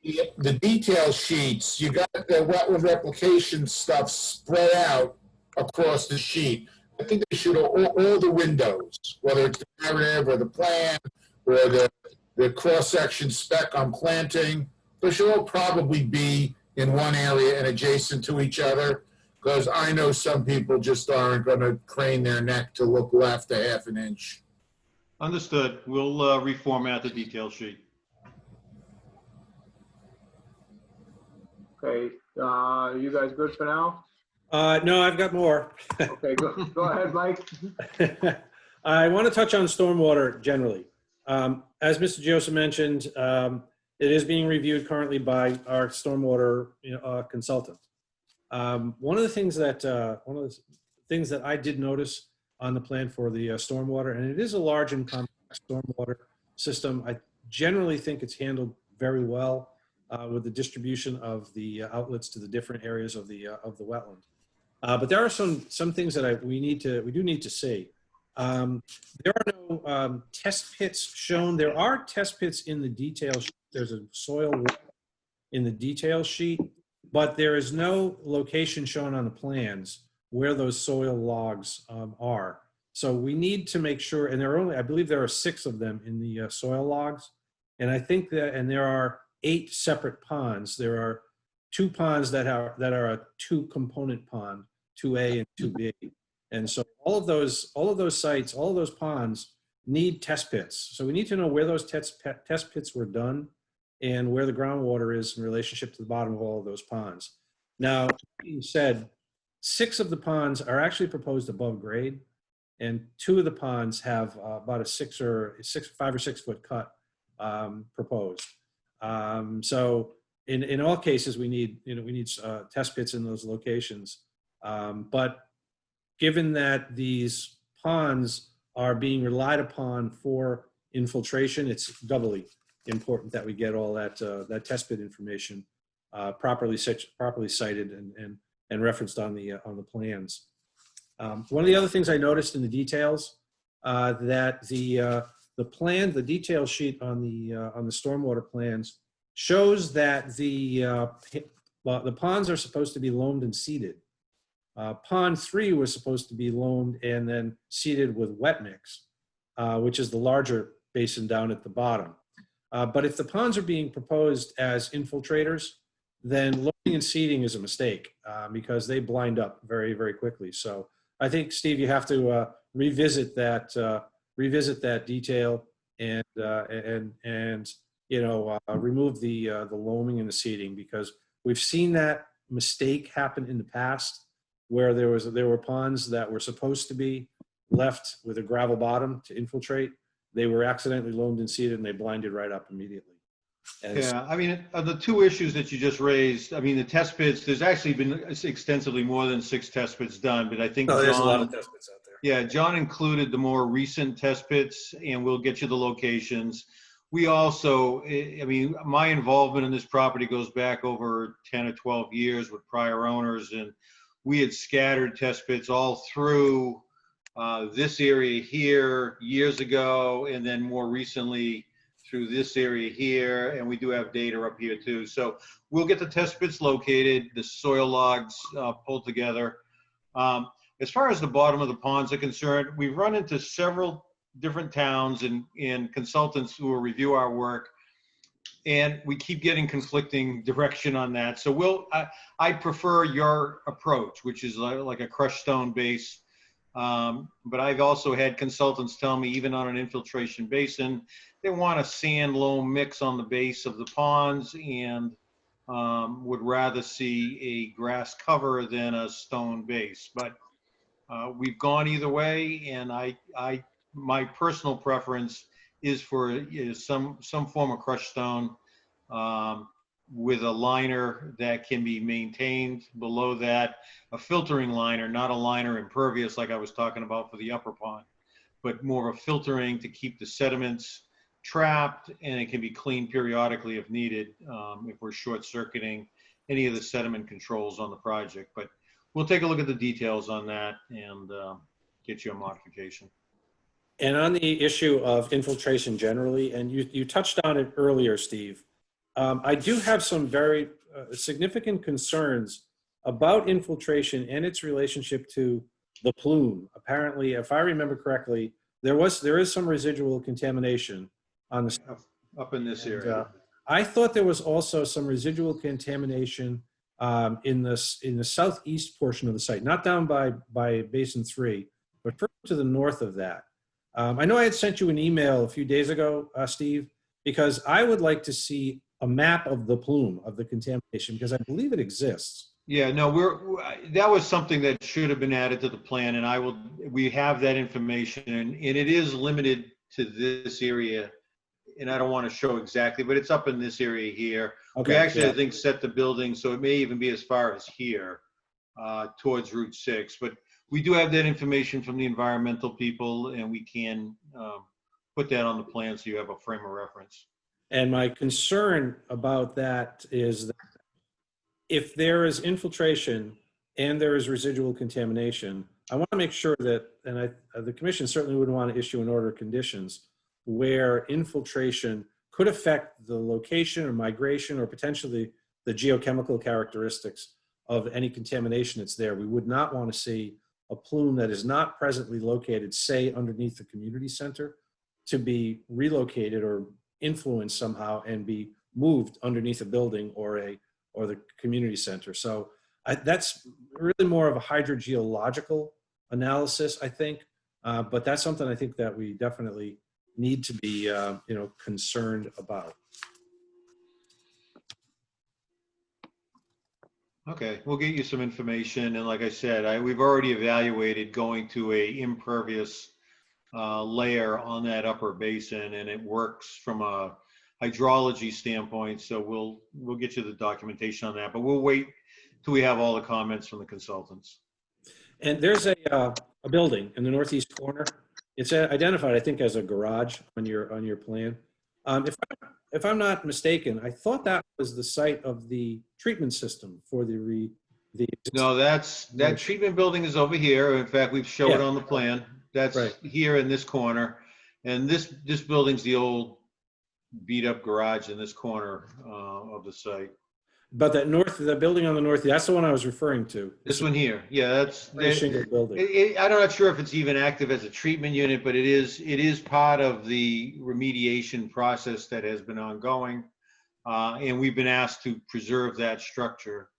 the detail sheets, you got the wetland replication stuff spread out across the sheet. I think they should, all the windows, whether it's the narrative or the plan or the cross-section spec on planting, they should all probably be in one area and adjacent to each other, because I know some people just aren't going to crane their neck to look left a ½ an inch. Understood. We'll reformat the detail sheet. Okay, you guys good for now? No, I've got more. Okay, go ahead, Mike. I want to touch on stormwater generally. As Mr. Joseph mentioned, it is being reviewed currently by our stormwater consultant. One of the things that I did notice on the plan for the stormwater, and it is a large and complex stormwater system, I generally think it's handled very well with the distribution of the outlets to the different areas of the wetland. But there are some things that we do need to see. There are no test pits shown. There are test pits in the detail sheet. There's a soil in the detail sheet, but there is no location shown on the plans where those soil logs are. So we need to make sure, and I believe there are 6 of them in the soil logs. And I think and there are 8 separate ponds. There are 2 ponds that are a 2-component pond, 2A and 2B. And so all of those sites, all of those ponds need test pits. So we need to know where those test pits were done and where the groundwater is in relationship to the bottom of all of those ponds. Now, being said, 6 of the ponds are actually proposed above grade, and 2 of the ponds have about a 5 or 6 foot cut proposed. So in all cases, we need test pits in those locations. But given that these ponds are being relied upon for infiltration, it's doubly important that we get all that test pit information properly cited and referenced on the plans. One of the other things I noticed in the details that the plan, the detail sheet on the stormwater plans shows that the ponds are supposed to be loamed and seeded. Pond 3 was supposed to be loamed and then seeded with wet mix, which is the larger basin down at the bottom. But if the ponds are being proposed as infiltrators, then loading and seeding is a mistake because they blind up very, very quickly. So I think, Steve, you have to revisit that detail and remove the loaming and the seeding, because we've seen that mistake happen in the past where there were ponds that were supposed to be left with a gravel bottom to infiltrate. They were accidentally loamed and seeded, and they blinded right up immediately. And Yeah, I mean, of the two issues that you just raised, I mean, the test pits, there's actually been extensively more than 6 test pits done, but I think there's a lot John, of test pits out there. yeah, John included the more recent test pits, and we'll get you the locations. We also, I mean, my involvement in this property goes back over 10 or 12 years with prior owners, and we had scattered test pits all through this area here years ago, and then more recently through this area here, and we do have data up here too. So we'll get the test pits located, the soil logs pulled together. As far as the bottom of the ponds are concerned, we've run into several different towns and consultants who will review our work, and we keep getting conflicting direction on that. So I prefer your approach, which is like a crushed stone base. But I've also had consultants tell me, even on an infiltration basin, they want a sand loam mix on the base of the ponds and would rather see a grass cover than a stone base. But we've gone either way, and my personal preference is for some form of crushed stone with a liner that can be maintained below that, a filtering liner, not a liner impervious like I was talking about for the upper pond, but more of a filtering to keep the sediments trapped, and it can be cleaned periodically if needed, if we're short-circuiting any of the sediment controls on the project. But we'll take a look at the details on that and get you a modification. And on the issue of infiltration generally, and you touched on it earlier, Steve, I do have some very significant concerns about infiltration and its relationship to the plume. Apparently, if I remember correctly, there is some residual contamination on the up in this area. I thought there was also some residual contamination in the southeast portion of the site, not down by Basin 3, but further to the north of that. I know I had sent you an email a few days ago, Steve, because I would like to see a map of the plume of the contamination, because I believe it exists. Yeah, no, that was something that should have been added to the plan, and we have that information, and it is limited to this area, and I don't want to show exactly, but it's up in this area here. Okay, we actually, yeah. I think, set the building, so it may even be as far as here, towards Route 6, but we do have that information from the environmental people, and we can put that on the plan so you have a frame of reference. And my concern about that is that if there is infiltration and there is residual contamination, I want to make sure that, and the commission certainly wouldn't want to issue an order of conditions where infiltration could affect the location or migration or potentially the geochemical characteristics of any contamination that's there. We would not want to see a plume that is not presently located, say, underneath the community center, to be relocated or influenced somehow and be moved underneath a building or the community center. So that's really more of a hydrogeological analysis, I think. But that's something I think that we definitely need to be, concerned about. Okay, we'll get you some information, and like I said, we've already evaluated going to a impervious layer on that upper basin, and it works from a hydrology standpoint. So we'll get you the documentation on that, but we'll wait till we have all the comments from the consultants. And there's a building in the northeast corner. It's identified, I think, as a garage on your plan. If I'm not mistaken, I thought that was the site of the treatment system for the. No, that treatment building is over here. In fact, we've showed it on the plan. That's right here in this corner. And this building's the old beat up garage in this corner of the site. But the building on the north, that's the one I was referring to. This one here, yeah, that's Very shingle building. I'm not sure if it's even active as a treatment unit, but it is part of the remediation process that has been ongoing. And we've been asked to preserve that structure.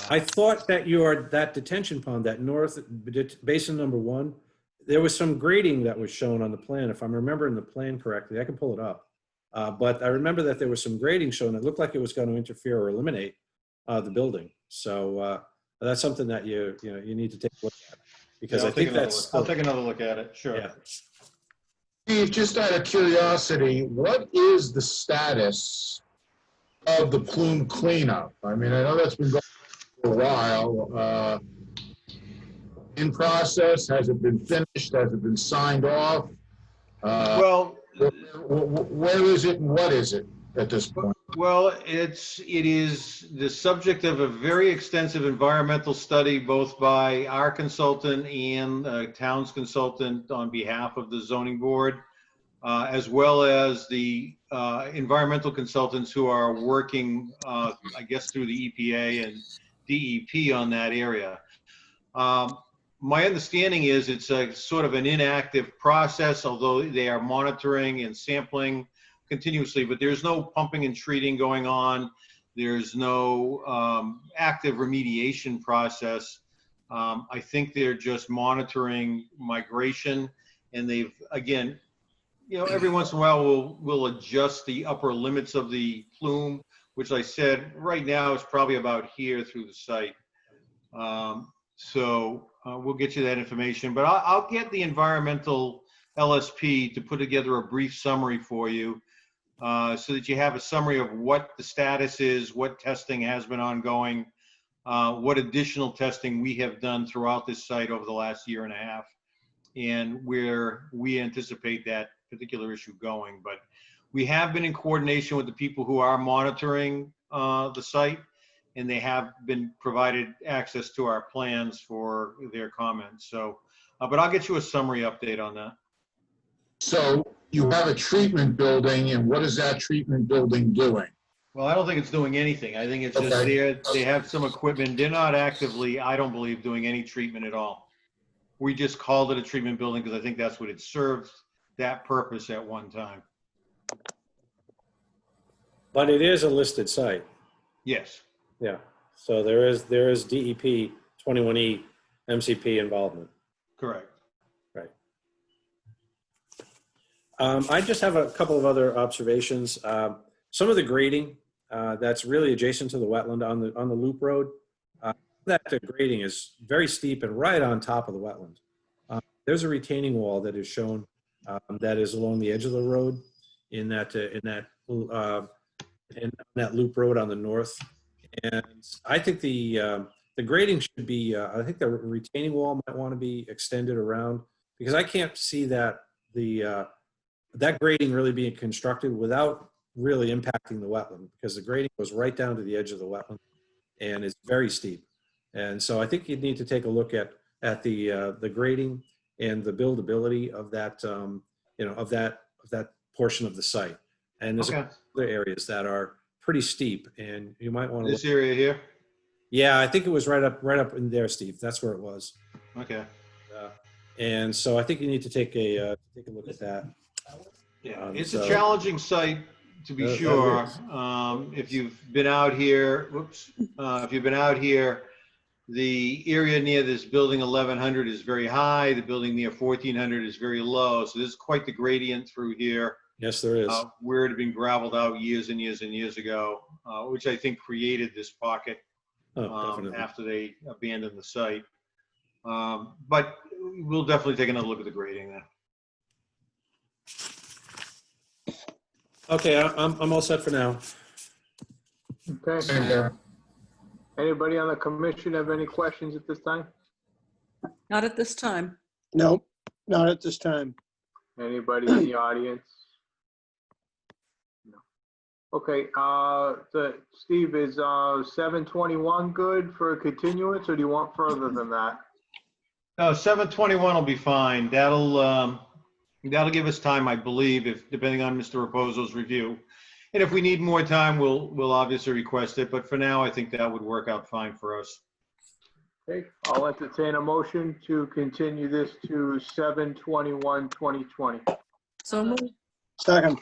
I thought that that detention pond, that north basin number 1, there was some grading that was shown on the plan. If I'm remembering the plan correctly, I can pull it up. But I remember that there was some grading shown. It looked like it was going to interfere or eliminate the building. So that's something that you need to take a look at, because I think I'll take another look at it. Sure. Yeah. Steve, just out of curiosity, what is the status of the plume cleanup? I mean, I know that's been going on for a while. In process, has it been finished? Has it been signed off? Well, where is it and what is it at this point? well, it is the subject of a very extensive environmental study, both by our consultant and town's consultant on behalf of the zoning board, as well as the environmental consultants who are working, I guess, through the EPA and DEP on that area. My understanding is it's a sort of an inactive process, although they are monitoring and sampling continuously, but there's no pumping and treating going on. There's no active remediation process. I think they're just monitoring migration, and they've, again, every once in a while we'll adjust the upper limits of the plume, which I said right now is probably about here through the site. So we'll get you that information, but I'll get the environmental LSP to put together a brief summary for you so that you have a summary of what the status is, what testing has been ongoing, what additional testing we have done throughout this site over the last year and a half, and where we anticipate that particular issue going. But we have been in coordination with the people who are monitoring the site, and they have been provided access to our plans for their comments. So, but I'll get you a summary update on that. So you have a treatment building, and what is that treatment building doing? Well, I don't think it's doing anything. I think it's just Okay. they have some equipment. They're not actively, I don't believe, doing any treatment at all. We just called it a treatment building because I think that's what it served that purpose at one time. But it is a listed site. Yes. Yeah. So there is DEP 21E MCP involvement. Correct. Right. I just have a couple of other observations. Some of the grading that's really adjacent to the wetland on the loop road, that the grading is very steep and right on top of the wetland. There's a retaining wall that is shown that is along the edge of the road in that loop road on the north. And I think the grading should be, I think the retaining wall might want to be extended around, because I can't see that that grading really being constructed without really impacting the wetland, because the grading goes right down to the edge of the wetland and it's very steep. And so I think you'd need to take a look at the grading and the buildability of that, of that portion of the site. And there's other areas that are pretty steep, and you might want to This area here? Yeah, I think it was right up in there, Steve. That's where it was. Okay. And so I think you need to take a look at that. Yeah, it's a challenging site, to be sure. If you've been out here, if you've been out here, the area near this building 1100 is very high. The building near 1400 is very low. So there's quite the gradient through here. Yes, there is. Where it had been gravelled out years and years and years ago, which I think created this pocket after they abandoned the site. But we'll definitely take another look at the grading there. Okay, I'm all set for now. Okay. Anybody on the commission have any questions at this time? Not at this time. Nope, not at this time. Anybody in the audience? No. Okay, Steve, is 721 good for a continuance, or do you want further than that? No, 721 will be fine. That'll That'll give us time, I believe, if, depending on Mr. Raposo's review. And if we need more time, we'll obviously request it, but for now, I think that would work out fine for us. Okay, I'll entertain a motion to continue this to 7/21/2020. So moved. Second.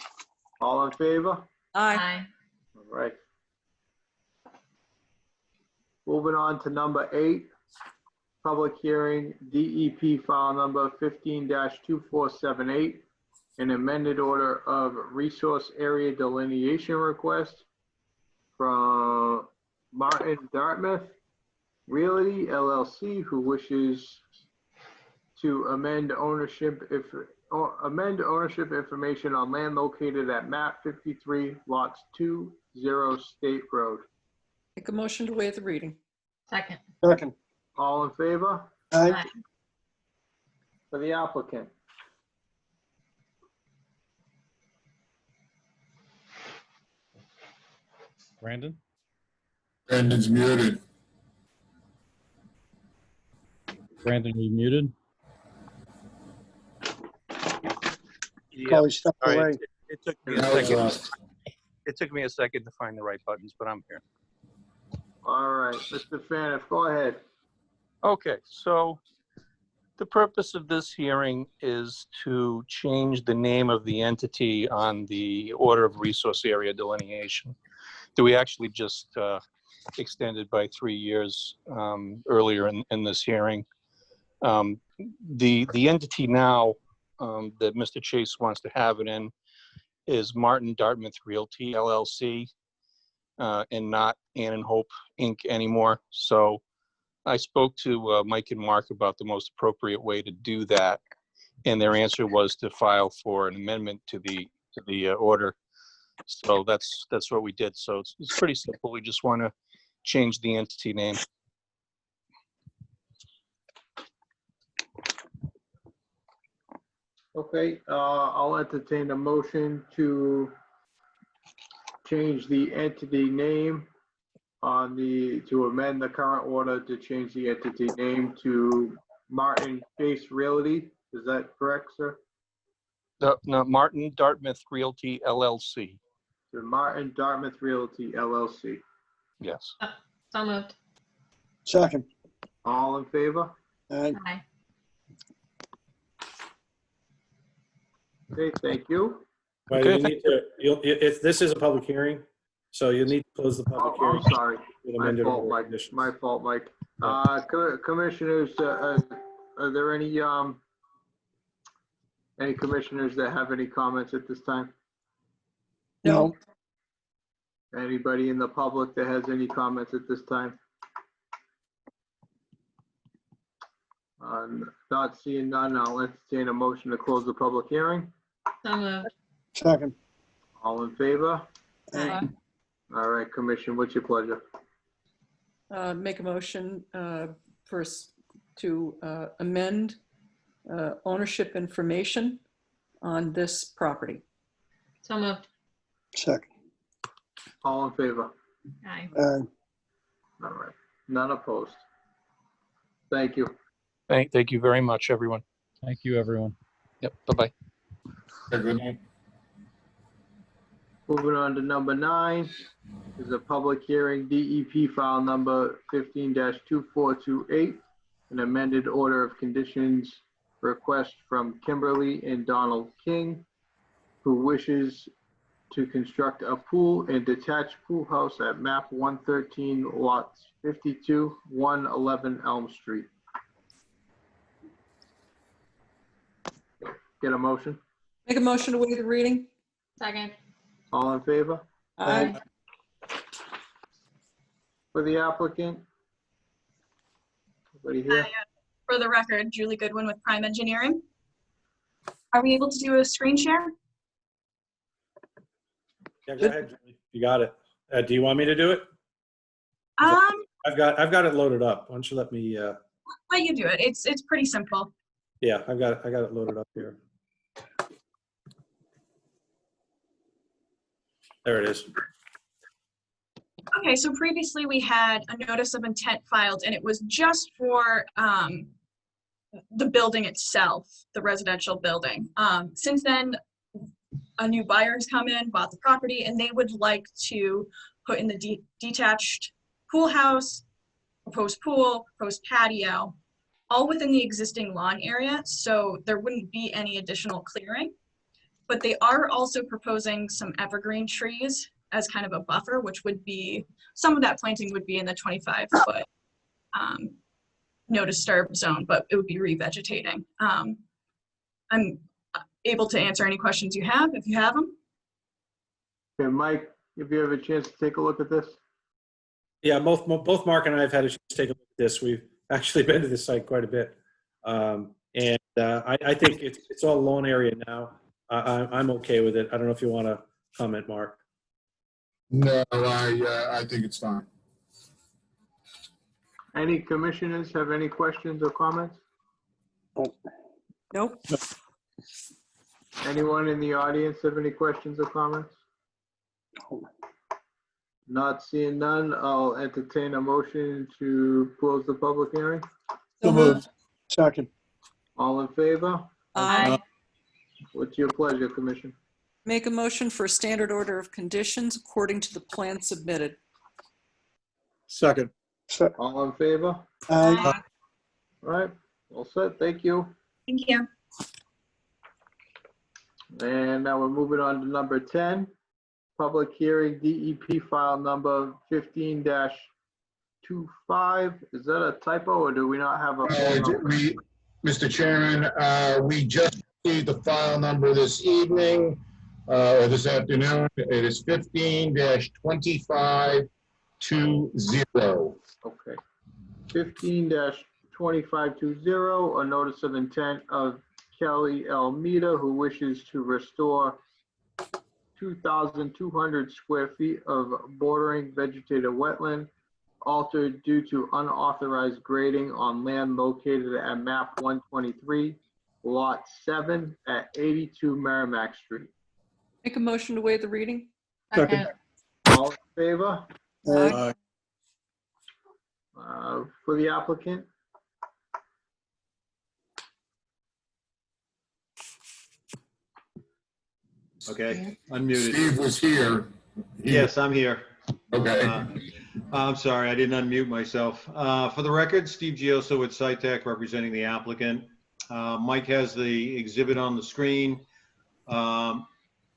All in favor? Aye. Aye. All right. Moving on to number 8, public hearing, DEP file number 15-2478, an amended order of resource area delineation request from Martin Dartmouth Realty LLC, who wishes to amend ownership information on land located at map 53, lots 2, 0 State Road. Make a motion to waive the reading. Second. Second. All in favor? Aye. Aye. For the applicant. Brandon? Brandon's muted. Brandon, are you muted? Probably stepped All right. away. It took me a Now it's second. off. It took me a second to find the right buttons, but I'm here. All right, Mr. Faniff, go ahead. Okay, so the purpose of this hearing is to change the name of the entity on the order of resource area delineation that we actually just extended by 3 years earlier in this hearing. The entity now that Mr. Chase wants to have it in is Martin Dartmouth Realty LLC and not Ann and Hope Inc. anymore. So I spoke to Mike and Mark about the most appropriate way to do that, and their answer was to file for an amendment to the order. So that's what we did. So it's pretty simple. We just want to change the entity name. Okay, I'll entertain a motion to change the entity name to amend the current order to change the entity name to Martin Chase Realty. Is that correct, sir? No, Martin Dartmouth Realty LLC. To Martin Dartmouth Realty LLC. Yes. So moved. Second. All in favor? Aye. Aye. Okay, thank you. Well, Okay, you need to, if this is a public hearing, so you'll need to close the public Oh, hearing. I'm sorry. with My amended fault, order Mike. conditions. My fault, Mike. Commissioners, are there any commissioners that have any comments at this time? No. Anybody in the public that has any comments at this time? Not seeing none, I'll entertain a motion to close the public hearing. So moved. Second. All in favor? Aye. All right, Commission, what's your pleasure? Make a motion first to amend ownership information on this property. So moved. Second. All in favor? Aye. Aye. All right, none opposed. Thank you. Thank you very much, everyone. Thank you, everyone. Yep. Bye-bye. Good night. Moving on to number 9 is a public hearing, DEP file number 15-2428, an amended order of conditions request from Kimberly and Donald King, who wishes to construct a pool and detached pool house at map 113, lots 52, 111 Elm Street. Get a motion? Make a motion to waive the reading. Second. All in favor? Aye. For the applicant? Anybody here? Hi, for the record, Julie Goodwin with Prime Engineering. Are we able to do a screen share? Yeah, go ahead, Julie. You got it. Do you want me to do it? I've got it loaded up. Why don't you let me? Let you do it. It's pretty simple. Yeah, I got it loaded up here. There it is. Okay, so previously we had a notice of intent filed, and it was just for the building itself, the residential building. Since then, a new buyer has come in, bought the property, and they would like to put in the detached pool house, proposed pool, proposed patio, all within the existing lawn area, so there wouldn't be any additional clearing. But they are also proposing some evergreen trees as kind of a buffer, which would be, some of that planting would be in the 25-foot no disturb zone, but it would be revegetating. I'm able to answer any questions you have, if you have them. Okay, Mike, if you have a chance to take a look at this. Yeah, both Mark and I have had a chance to take a look at this. We've actually been to this site quite a bit. I think it's all lawn area now. I'm okay with it. I don't know if you want to comment, Mark. No, I think it's fine. Any commissioners have any questions or comments? Nope. Anyone in the audience have any questions or comments? Not seeing none, I'll entertain a motion to close the public hearing. So moved. Second. All in favor? Aye. What's your pleasure, Commission? Make a motion for a standard order of conditions according to the plan submitted. Second. All in favor? Aye. All right, all set, thank you. Thank you. And now we're moving on to number 10, public hearing DEP file number 15-25. Is that a typo or do we not have a phone number? Mr. Chairman, we just received the file number this evening, or this afternoon. It is 15-2520. Okay. 15-2520, a notice of intent of Kelly Almeida, who wishes to restore 2,200 square feet of bordering vegetated wetland altered due to unauthorized grading on land located at map 123, lot 7 at 82 Merrimack Street. Make a motion to waive the reading. Second. All in favor? Aye. For the applicant? Okay, unmuted. Steve was here. Yes, I'm here. Okay. I'm sorry, I didn't unmute myself. For the record, Steve Gioso with Scitech representing the applicant. Mike has the exhibit on the screen.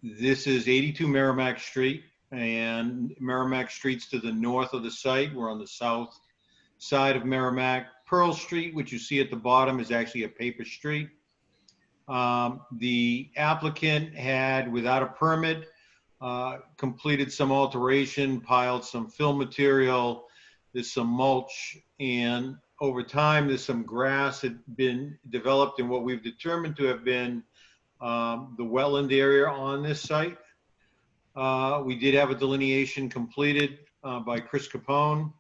This is 82 Merrimack Street, and Merrimack Street's to the north of the site. We're on the south side of Merrimack. Pearl Street, which you see at the bottom, is actually a paper street. The applicant had, without a permit, completed some alteration, piled some fill material, there's some mulch, and over time there's some grass had been developed in what we've determined to have been the wetland area on this site. We did have a delineation completed by Chris Capone,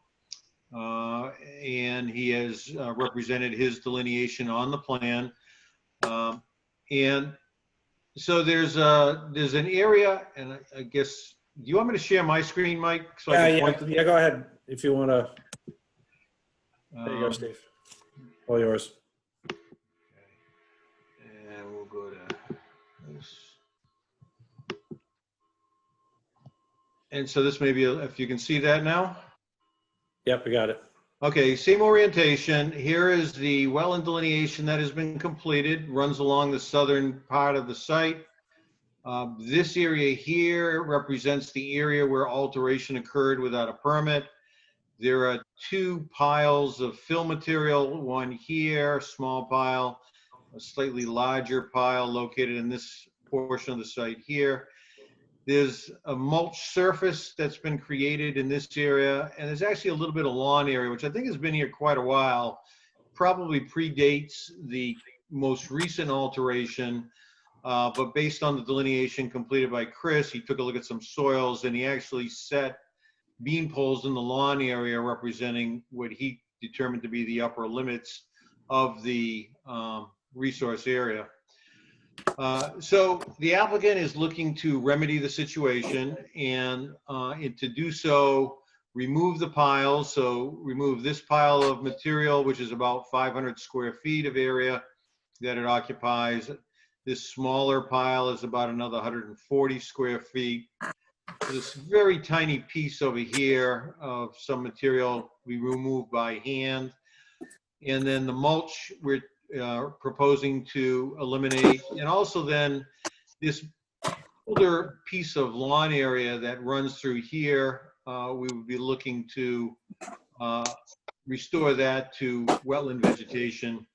and he has represented his delineation on the plan. And so there's an area, and I guess, do you want me to share my screen, Mike? So I can point to Yeah, go ahead if you want to. There you go, Steve. All yours. And we'll go to this. And so this may be, if you can see that now. Yep, we got it. Okay, same orientation. Here is the wetland delineation that has been completed, runs along the southern part of the site. This area here represents the area where alteration occurred without a permit. There are two piles of fill material, one here, small pile, a slightly larger pile located in this portion of the site here. There's a mulch surface that's been created in this area, and there's actually a little bit of lawn area, which I think has been here quite a while, probably predates the most recent alteration, but based on the delineation completed by Chris, he took a look at some soils and he actually set bean poles in the lawn area representing what he determined to be the upper limits of the resource area. So the applicant is looking to remedy the situation, and to do so, remove the piles. So remove this pile of material, which is about 500 square feet of area that it occupies. This smaller pile is about another 140 square feet. This very tiny piece over here of some material we remove by hand. And then the mulch we're proposing to eliminate. And also then this older piece of lawn area that runs through here, we would be looking to restore that to wetland vegetation,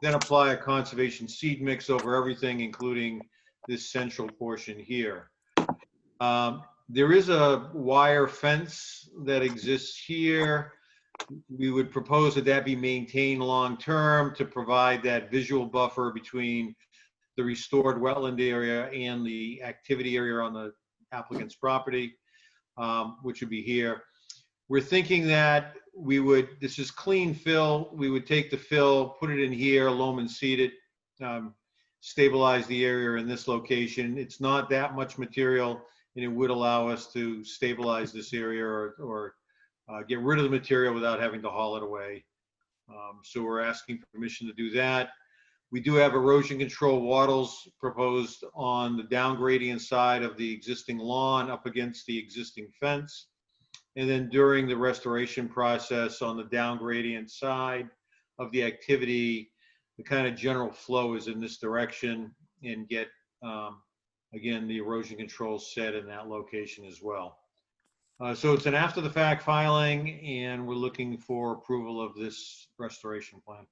then apply a conservation seed mix over everything, including this central portion here. There is a wire fence that exists here. We would propose that that be maintained long-term to provide that visual buffer between the restored wetland area and the activity area on the applicant's property, which would be here. We're thinking that we would, this is clean fill, we would take the fill, put it in here, Lomond seed it, stabilize the area in this location. It's not that much material, and it would allow us to stabilize this area or get rid of the material without having to haul it away. So we're asking permission to do that. We do have erosion control wattles proposed on the down gradient side of the existing lawn up against the existing fence. And then during the restoration process on the down gradient side of the activity, the kind of general flow is in this direction, and get, again, the erosion control set in that location as well. So it's an after the fact filing, and we're looking for approval of this restoration plan.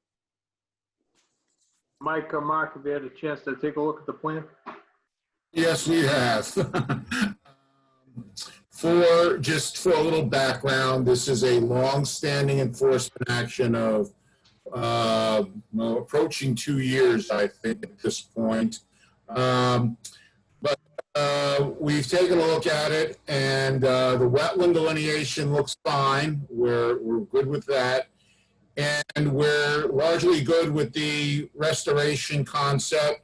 Mike or Mark, have you had a chance to take a look at the plan? Yes, we have. For a little background, this is a long-standing enforcement action of approaching 2 years, I think, at this point. We've taken a look at it, and the wetland delineation looks fine. We're good with that. And we're largely good with the restoration concept.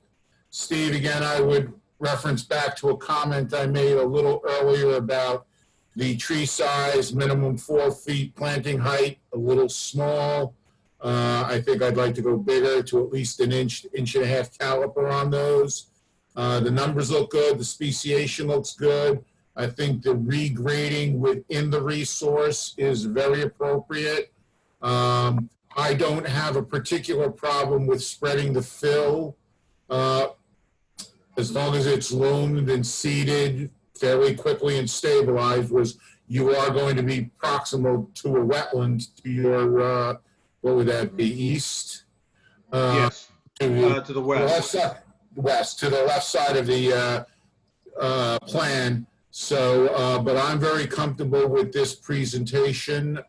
Steve, again, I would reference back to a comment I made a little earlier about the tree size, minimum 4 feet, planting height, a little small. I think I'd like to go bigger to at least an inch and a half caliper on those. The numbers look good. The speciation looks good. I think the regrading within the resource is very appropriate. I don't have a particular problem with spreading the fill as long as it's loomed and seeded fairly quickly and stabilized, was you are going to be proximal to a wetland to your, what would that be, east? Yes, to the west. To the left side of the plan. So, but I'm very comfortable with this presentation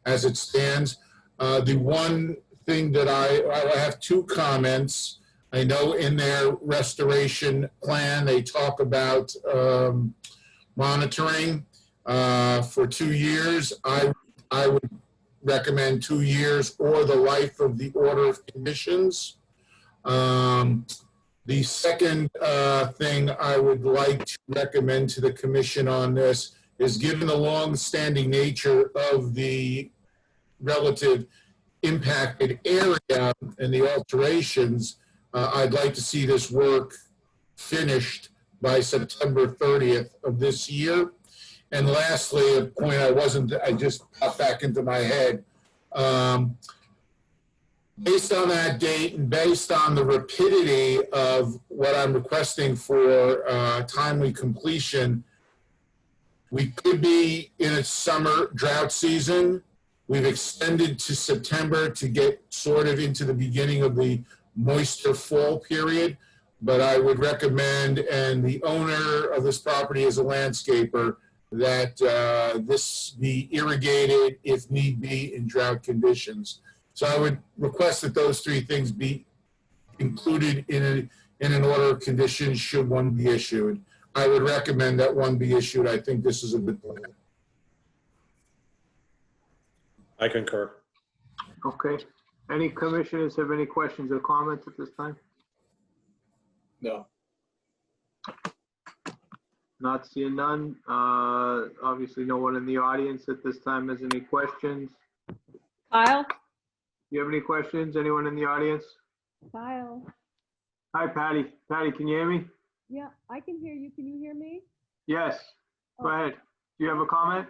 as it stands. The one thing that I have 2 comments. I know in their restoration plan, they talk about monitoring for 2 years. I would recommend 2 years or the life of the order of conditions. The second thing I would like to recommend to the commission on this is, given the long-standing nature of the relative impacted area and the alterations, I'd like to see this work finished by September 30th of this year. And lastly, a point I just popped back into my head. Based on that date and based on the rapidity of what I'm requesting for timely completion, we could be in a summer drought season. We've extended to September to get sort of into the beginning of the moisture fall period, but I would recommend, and the owner of this property is a landscaper, that this be irrigated if need be in drought conditions. So I would request that those 3 things be included in an order of conditions should one be issued. I would recommend that one be issued. I think this is a good plan. I concur. Okay. Any commissioners have any questions or comments at this time? No. Not seeing none. Obviously, no one in the audience at this time has any questions. Kyle? Do you have any questions? Anyone in the audience? Kyle? Hi, Patty. Patty, can you hear me? Yeah, I can hear you. Can you hear me? Yes. Go ahead. Do you have a comment?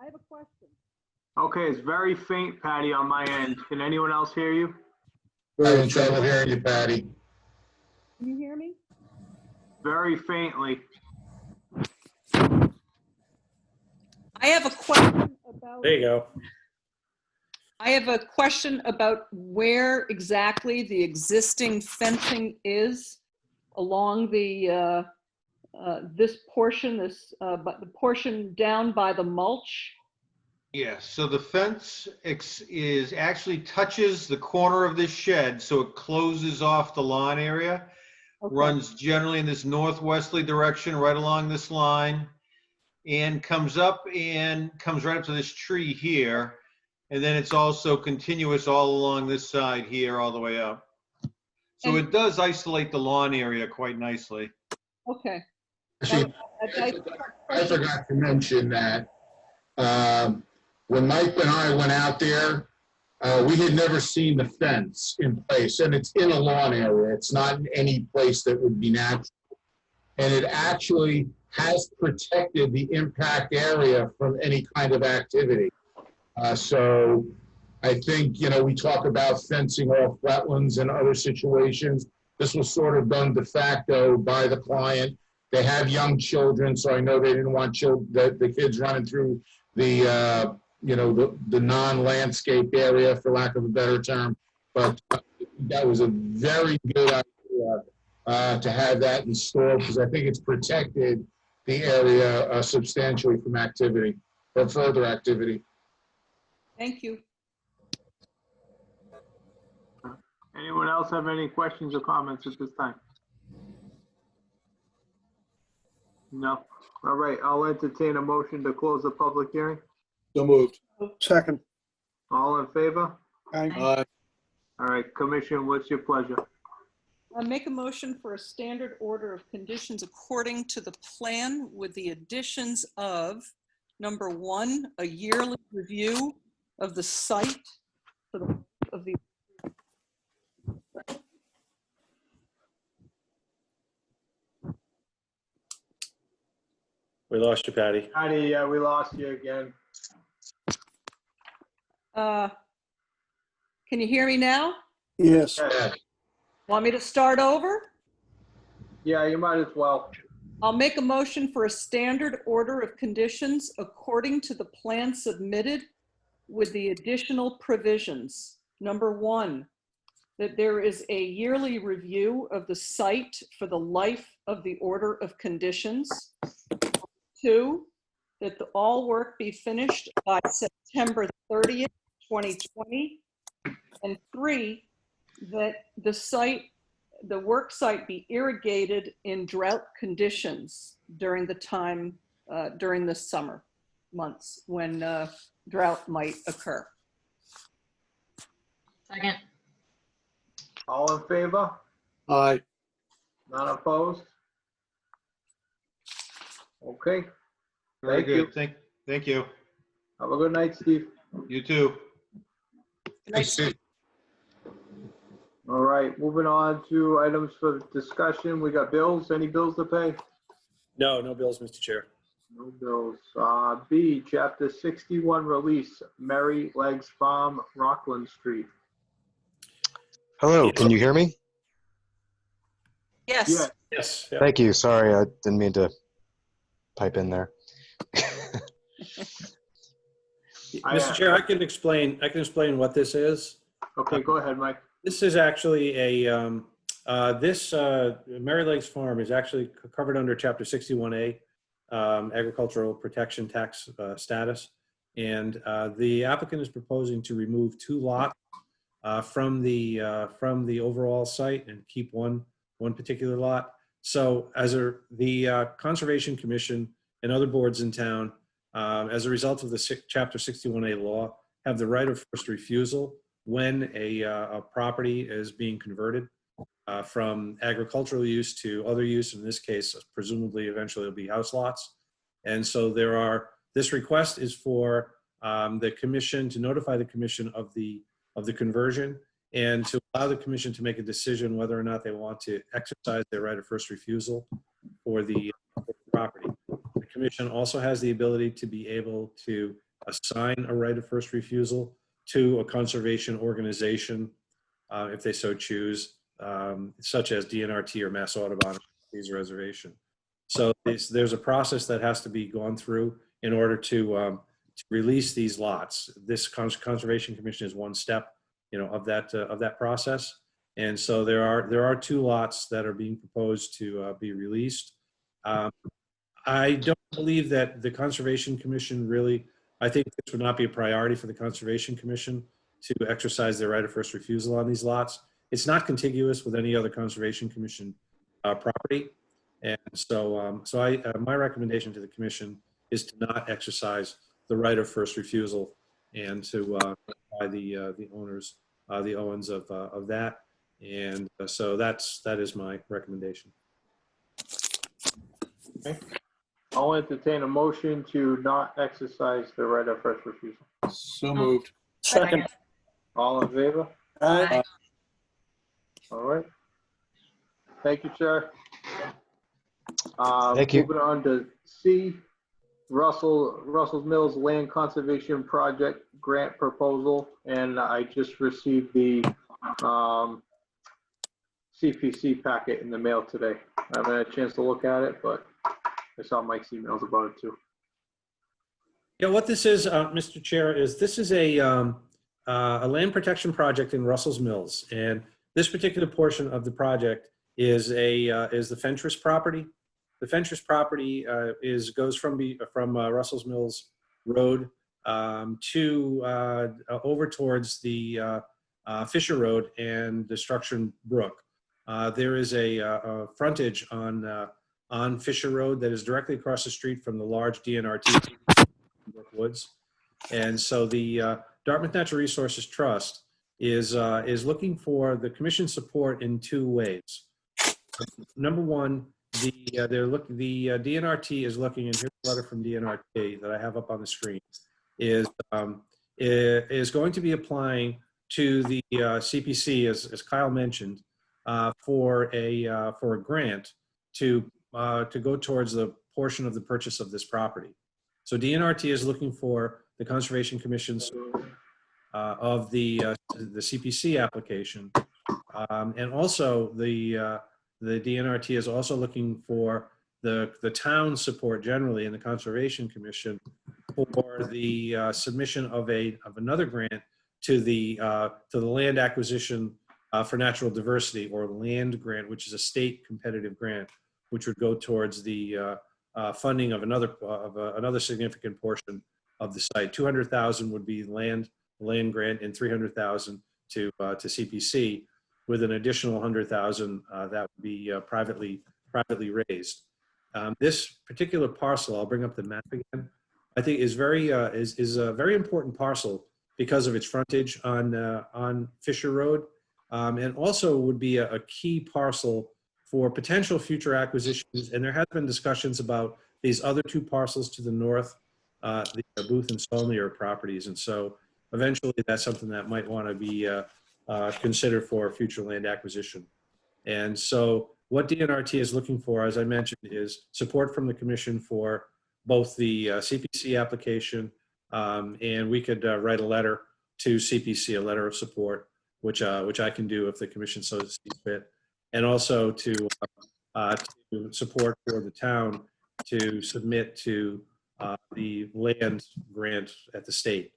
I have a question. Okay, it's very faint, Patty, on my end. Can anyone else hear you? Having trouble hearing you, Patty. Can you hear me? Very faintly. I have a question about. There you go. I have a question about where exactly the existing fencing is along the, this portion, but the portion down by the mulch. Yes, so the fence is actually touches the corner of this shed, so it closes off the lawn area. Okay. Runs generally in this northwesterly direction right along this line and comes right up to this tree here. And then it's also continuous all along this side here, all the way up. So it does isolate the lawn area quite nicely. Okay. Actually, I forgot to mention that when Mike and I went out there, we had never seen the fence in place, and it's in a lawn area. It's not in any place that would be natural. And it actually has protected the impact area from any kind of activity. So I think, you know, we talk about fencing off wetlands and other situations. This was sort of done de facto by the client. They have young children, so I know they didn't want the kids running through the, you know, the non-landscape area, for lack of a better term. But that was a very good idea to have that installed, because I think it's protected the area substantially from activity, or further activity. Thank you. Anyone else have any questions or comments at this time? No. All right, I'll entertain a motion to close the public hearing. So moved. Second. All in favor? Aye. All right, Commission, what's your pleasure? I make a motion for a standard order of conditions according to the plan with the additions of, number one, a yearly review of the site for the We lost you, Patty. Patty, yeah, we lost you again. Can you hear me now? Yes. Want me to start over? Yeah, you might as well. I'll make a motion for a standard order of conditions according to the plan submitted with the additional provisions. Number one, that there is a yearly review of the site for the life of the order of conditions. Two, that all work be finished by September 30th, 2020. And three, that the work site be irrigated in drought conditions during the time, during the summer months when drought might occur. Second. All in favor? Aye. None opposed? Okay, Very Thank you. good. Thank you. have a good night, Steve. You too. All right, moving on to items for discussion. We got bills. Any bills to pay? No, no bills, Mr. Chair. No bills. B, Chapter 61 release, Mary Legs Farm, Rockland Street. Hello, can you hear me? Yes. Yeah, Yes. Yeah. Thank you. Sorry, I didn't mean to pipe in there. Mr. Chair, I can explain what this is. okay, go ahead, Mike. This is actually a, Mary Lakes Farm is actually covered under Chapter 61A, Agricultural Protection Tax Status. And the applicant is proposing to remove 2 lots from the overall site and keep one particular lot. So the Conservation Commission and other boards in town, as a result of the Chapter 61A law, have the right of first refusal when a property is being converted. from agricultural use to other use. In this case, presumably eventually it'll be house lots. And so this request is for the commission to notify the commission of the conversion and to allow the commission to make a decision whether or not they want to exercise their right of first refusal for the property. The commission also has the ability to be able to assign a right of first refusal to a conservation organization if they so choose, such as DNRT or Mass Audubon Reservation. So there's a process that has to be gone through in order to release these lots. This Conservation Commission is one step, of that process. And so there are 2 lots that are being proposed to be released. I don't believe that the Conservation Commission really, I think this would not be a priority for the Conservation Commission to exercise their right of first refusal on these lots. It's not contiguous with any other Conservation Commission property. And so, my recommendation to the commission is to not exercise the right of first refusal and to by the owners, the owens of that. And so that is my recommendation. Okay. I'll entertain a motion to not exercise the right of first refusal. So moved. Second. All in favor? Aye. All right. Thank you, Chair. Thank you. Moving on to C, Russell's Mills Land Conservation Project Grant Proposal, and I just received the CPC packet in the mail today. I haven't had a chance to look at it, but I saw Mike's emails about it too. Yeah, what this is, Mr. Chair, is this is a land protection project in Russell's Mills, and this particular portion of the project is the Fentress property. The Fentress property goes from Russell's Mills Road to over towards the Fisher Road and Destruction Brook. There is a frontage on Fisher Road that is directly across the street from the large DNRT Brook Woods, and so the Dartmouth Natural Resources Trust is looking for the commission's support in 2 ways. Number one, the DNRT is looking, and here's a letter from DNRT that I have up on the screen, is going to be applying to the CPC, as Kyle mentioned, for a grant to go towards the portion of the purchase of this property. So DNRT is looking for the Conservation Commission's of the CPC application, and also the DNRT is also looking for the town support generally in the Conservation Commission for the submission of another grant to the land acquisition for natural diversity, or land grant, which is a state competitive grant, which would go towards the funding of another significant portion of the site. 200,000 would be land grant, and 300,000 to CPC, with an additional 100,000 that would be privately raised. This particular parcel, I'll bring up the map again, I think is a very important parcel because of its frontage on Fisher Road, and also would be a key parcel for potential future acquisitions. And there has been discussions about these other 2 parcels to the north, the Booth and Solnier properties, and so eventually that's something that might want to be considered for future land acquisition. And so what DNRT is looking for, as I mentioned, is support from the commission for both the CPC application, and we could write a letter to CPC, a letter of support, which I can do if the commission so sees fit, and also to support for the town to submit to the land grant at the state.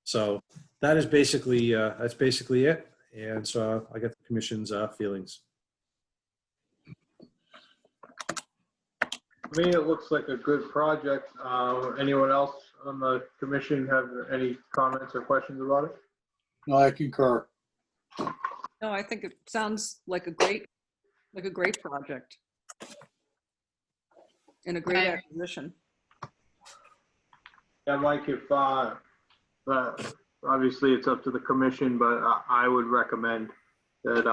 So that is basically it. And so I get the commission's feelings. To me, it looks like a good project. Anyone else on the commission have any comments or questions about it? No, I concur. No, I think it sounds like a great project and a great Okay. acquisition. Yeah, Mike, if obviously it's up to the commission, but I would recommend that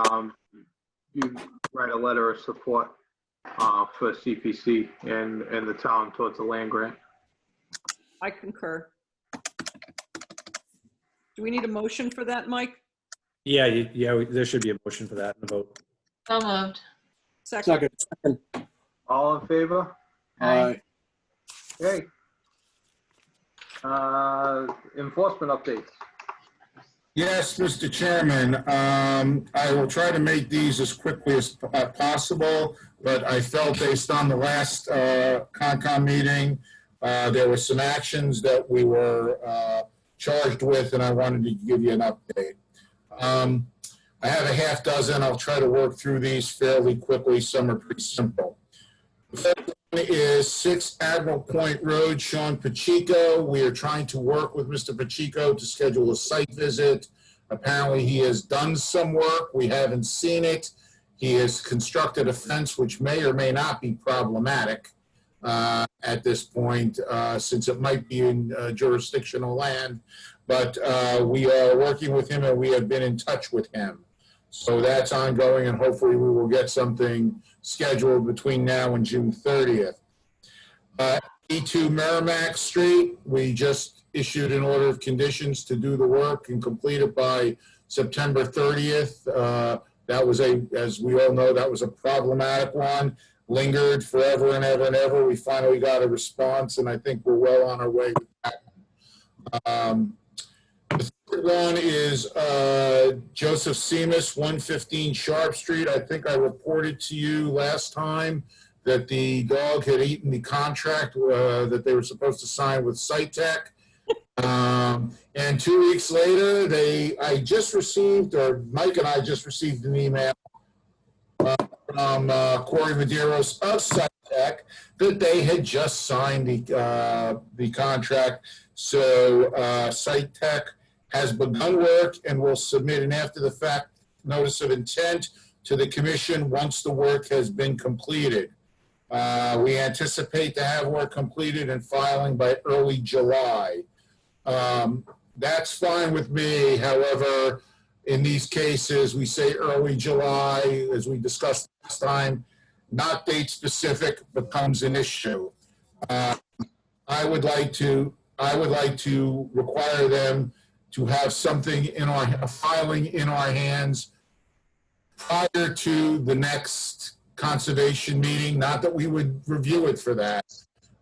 you write a letter of support for CPC and the town towards the land grant. I concur. Do we need a motion for that, Mike? Yeah, there should be a motion for that in the vote. So moved. Second. Second. All in favor? Aye. Okay. Enforcement updates. Yes, Mr. Chairman, I will try to make these as quickly as possible, but I felt based on the last Concom meeting, there were some actions that we were charged with, and I wanted to give you an update. I have a half dozen. I'll try to work through these fairly quickly. Some are pretty simple. The first one is 6 Admiral Point Road, Sean Pacheco. We are trying to work with Mr. Pacheco to schedule a site visit. Apparently, he has done some work. We haven't seen it. He has constructed a fence which may or may not be problematic at this point, since it might be in jurisdictional land. But we are working with him, and we have been in touch with him. So that's ongoing, and hopefully we will get something scheduled between now and June 30th. E2 Merrimack Street, we just issued an order of conditions to do the work and complete it by September 30th. That was as we all know, that was a problematic one. Lingered forever and ever and ever. We finally got a response, and I think we're well on our way with that. The third one is Joseph Cmas, 115 Sharp Street. I think I reported to you last time that the dog had eaten the contract that they were supposed to sign with Scitech. And 2 weeks later, I just received, or Mike and I just received an email from Corey Medeiros of Scitech that they had just signed the contract. So Scitech has begun work and will submit an after-the-fact notice of intent to the commission once the work has been completed. We anticipate to have work completed and filing by early July. That's fine with me. However, in these cases, we say early July, as we discussed last time, not date specific becomes an issue. I would like to require them to have something a filing in our hands prior to the next conservation meeting. Not that we would review it for that,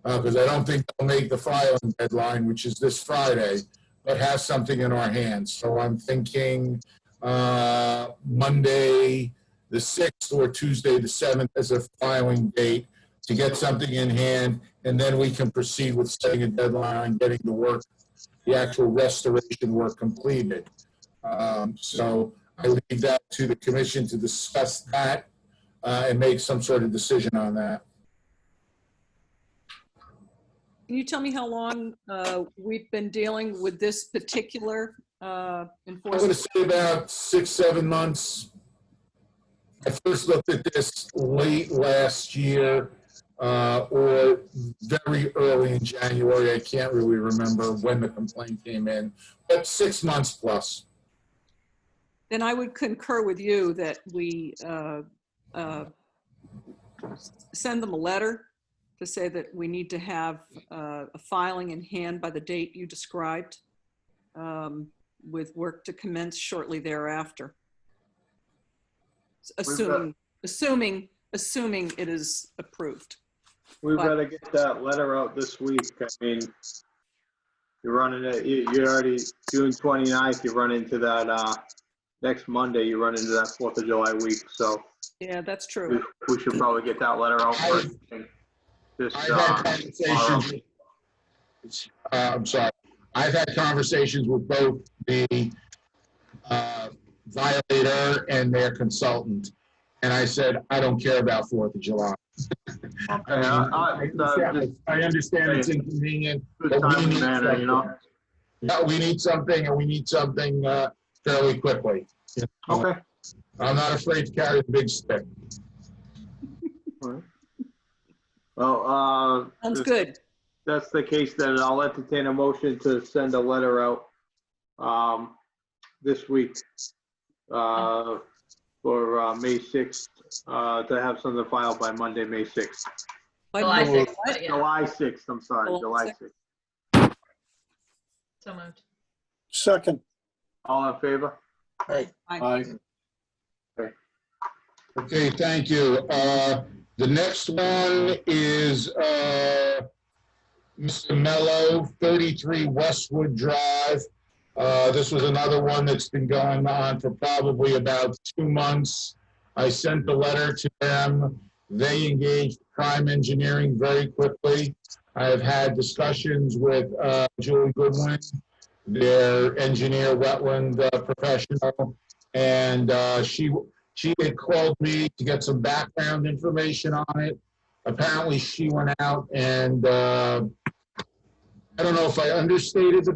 because I don't think they'll make the filing deadline, which is this Friday, but have something in our hands. So I'm thinking Monday the 6th or Tuesday the 7th as a filing date to get something in hand, and then we can proceed with setting a deadline on getting the work, the actual restoration work completed. So I leave that to the commission to discuss that and make some sort of decision on that. Can you tell me how long we've been dealing with this particular I'm going to enforcement? say about 6-7 months. I first looked at this late last year or very early in January. I can't really remember when the complaint came in, but 6 months plus. Then I would concur with you that we send them a letter to say that we need to have a filing in hand by the date you described, with work to commence shortly thereafter. Assuming it is approved. We've But- got to get that letter out this week. I mean, you're running it, you're already June 29th, you run into that, next Monday, you run into that 4th of July week. So Yeah, that's true. we should probably get that letter out first. I've had conversations. I'm sorry. I've had conversations with both the violator and their consultant, and I said, I don't care about 4th of July. I understand it's inconvenient, but we need something. You know? Yeah, we need something, and we need something fairly quickly. You know? Okay. I'm not afraid to carry the big stick. Well, Sounds good. That's the case, then I'll entertain a motion to send a letter out this week with for May 6th, to have something filed by Monday, May 6th. By July Monday, 6th, what? yeah. July 6th, I'm sorry, July July 6th. So moved. Second. All in favor? Aye. Okay, thank you. The next one is Mr. Mello, 33 Westwood Drive. This was another one that's been going on for probably about 2 months. I sent the letter to them. They engaged Prime Engineering very quickly. I have had discussions with Julie Goodwin, their engineer, wetland professional, and she had called me to get some background information on it. Apparently, she went out and I don't know if I understated the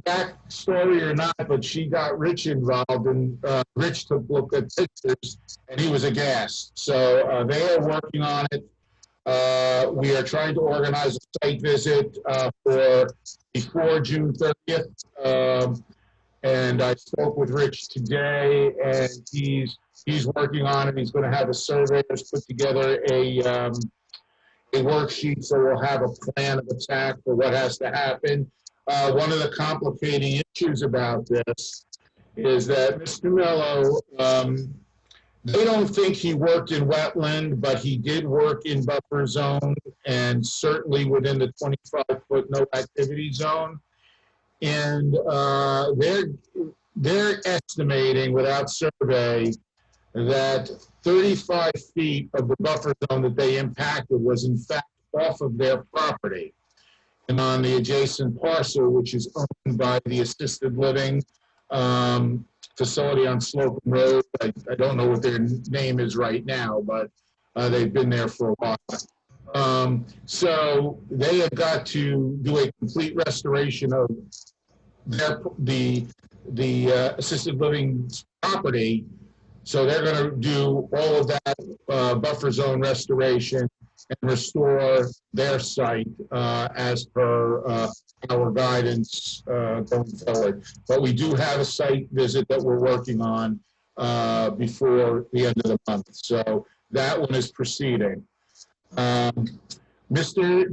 backstory or not, but she got Rich involved, and Rich took a look at pictures, and he was aghast. So they are working on it. We are trying to organize a site visit for before June 30th. And I spoke with Rich today, and he's working on it. He's going to have a surveyor put together a worksheet, so we'll have a plan of attack for what has to happen. One of the complicating issues about this is that Mr. Mello, they don't think he worked in wetland, but he did work in buffer zone and certainly within the 25-foot no activity zone. And they're estimating without survey that 35 feet of the buffer zone that they impacted was in fact off of their property and on the adjacent parcel, which is owned by the assisted living facility on Slocum Road. I don't know what their name is right now, but they've been there for a while. So they have got to do a complete restoration of the assisted living property. So they're going to do all of that buffer zone restoration and restore their site as per our guidance going forward. But we do have a site visit that we're working on before the end of the month. So that one is proceeding. Mr.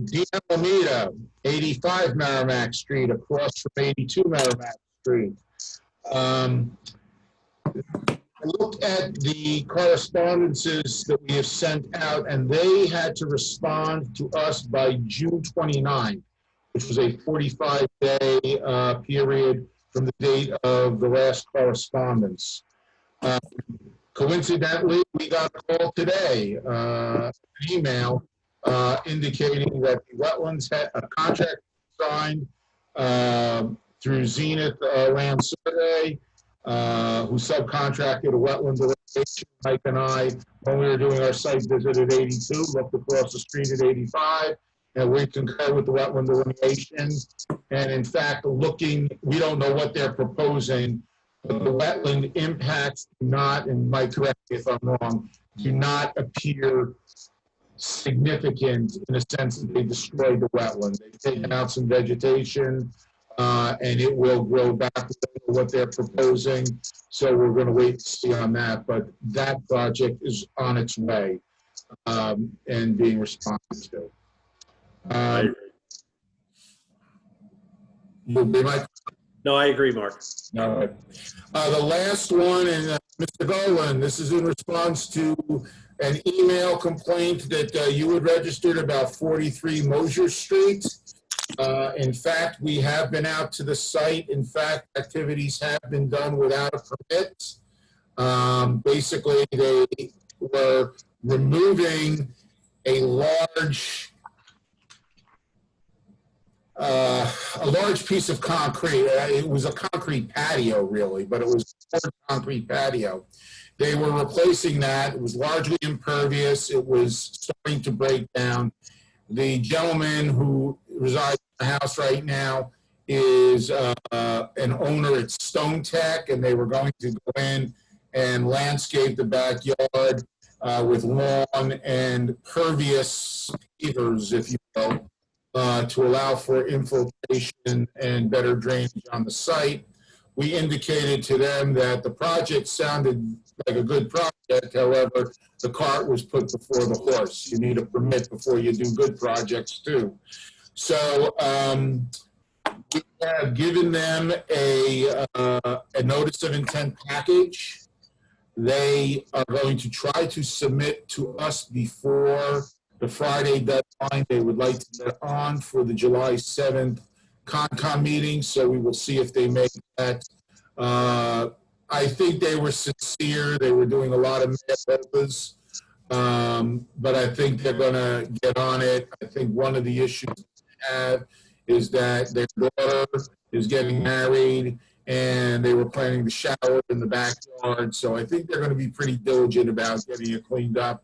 D'Alameda, 85 Merrimack Street, across from 82 Merrimack Street. I looked at the correspondences that we have sent out, and they had to respond to us by June 29th, which was a 45-day period from the date of the last correspondence. Coincidentally, we got a call today, an email indicating that the wetlands had a contract signed through Zenith Land Survey, who subcontracted a wetland delineation. Mike and I, when we were doing our site visit at 82, looked across the street at 85, and we concur with the wetland delineation. And in fact, we don't know what they're proposing, but the wetland impacts do not, and Mike, correct me if I'm wrong, do not appear significant in the sense that they destroyed the wetland. They've taken out some vegetation, and it will grow back to what they're proposing. So we're going to wait and see on that. But that project is on its way and being responded to. No, I agree, Mark. All right. The last one, and Mr. Golan, this is in response to an email complaint that you had registered about 43 Mosier Street. In fact, we have been out to the site. In fact, activities have been done without a permit. Basically, they were removing a large piece of concrete. It was a concrete patio, really, but it was a concrete patio. They were replacing that. It was largely impervious. It was starting to break down. The gentleman who resides in the house right now is an owner at Stone Tech, and they were going to go in and landscape the backyard with lawn and pervious pavers, if you will, to allow for infiltration and better drainage on the site. we indicated to them that the project sounded like a good project. However, the cart was put before the horse. You need a permit before you do good projects too. So we have given them a notice of intent package. They are going to try to submit to us before the Friday deadline. They would like to get on for the July 7th Concom meeting, so we will see if they make that. I think they were sincere. They were doing a lot of mea but I think they're going to get on it. I think one of the issues they have is that their daughter is getting married, and they were planning to shower in the backyard. So I think they're going to be pretty diligent about getting it cleaned up.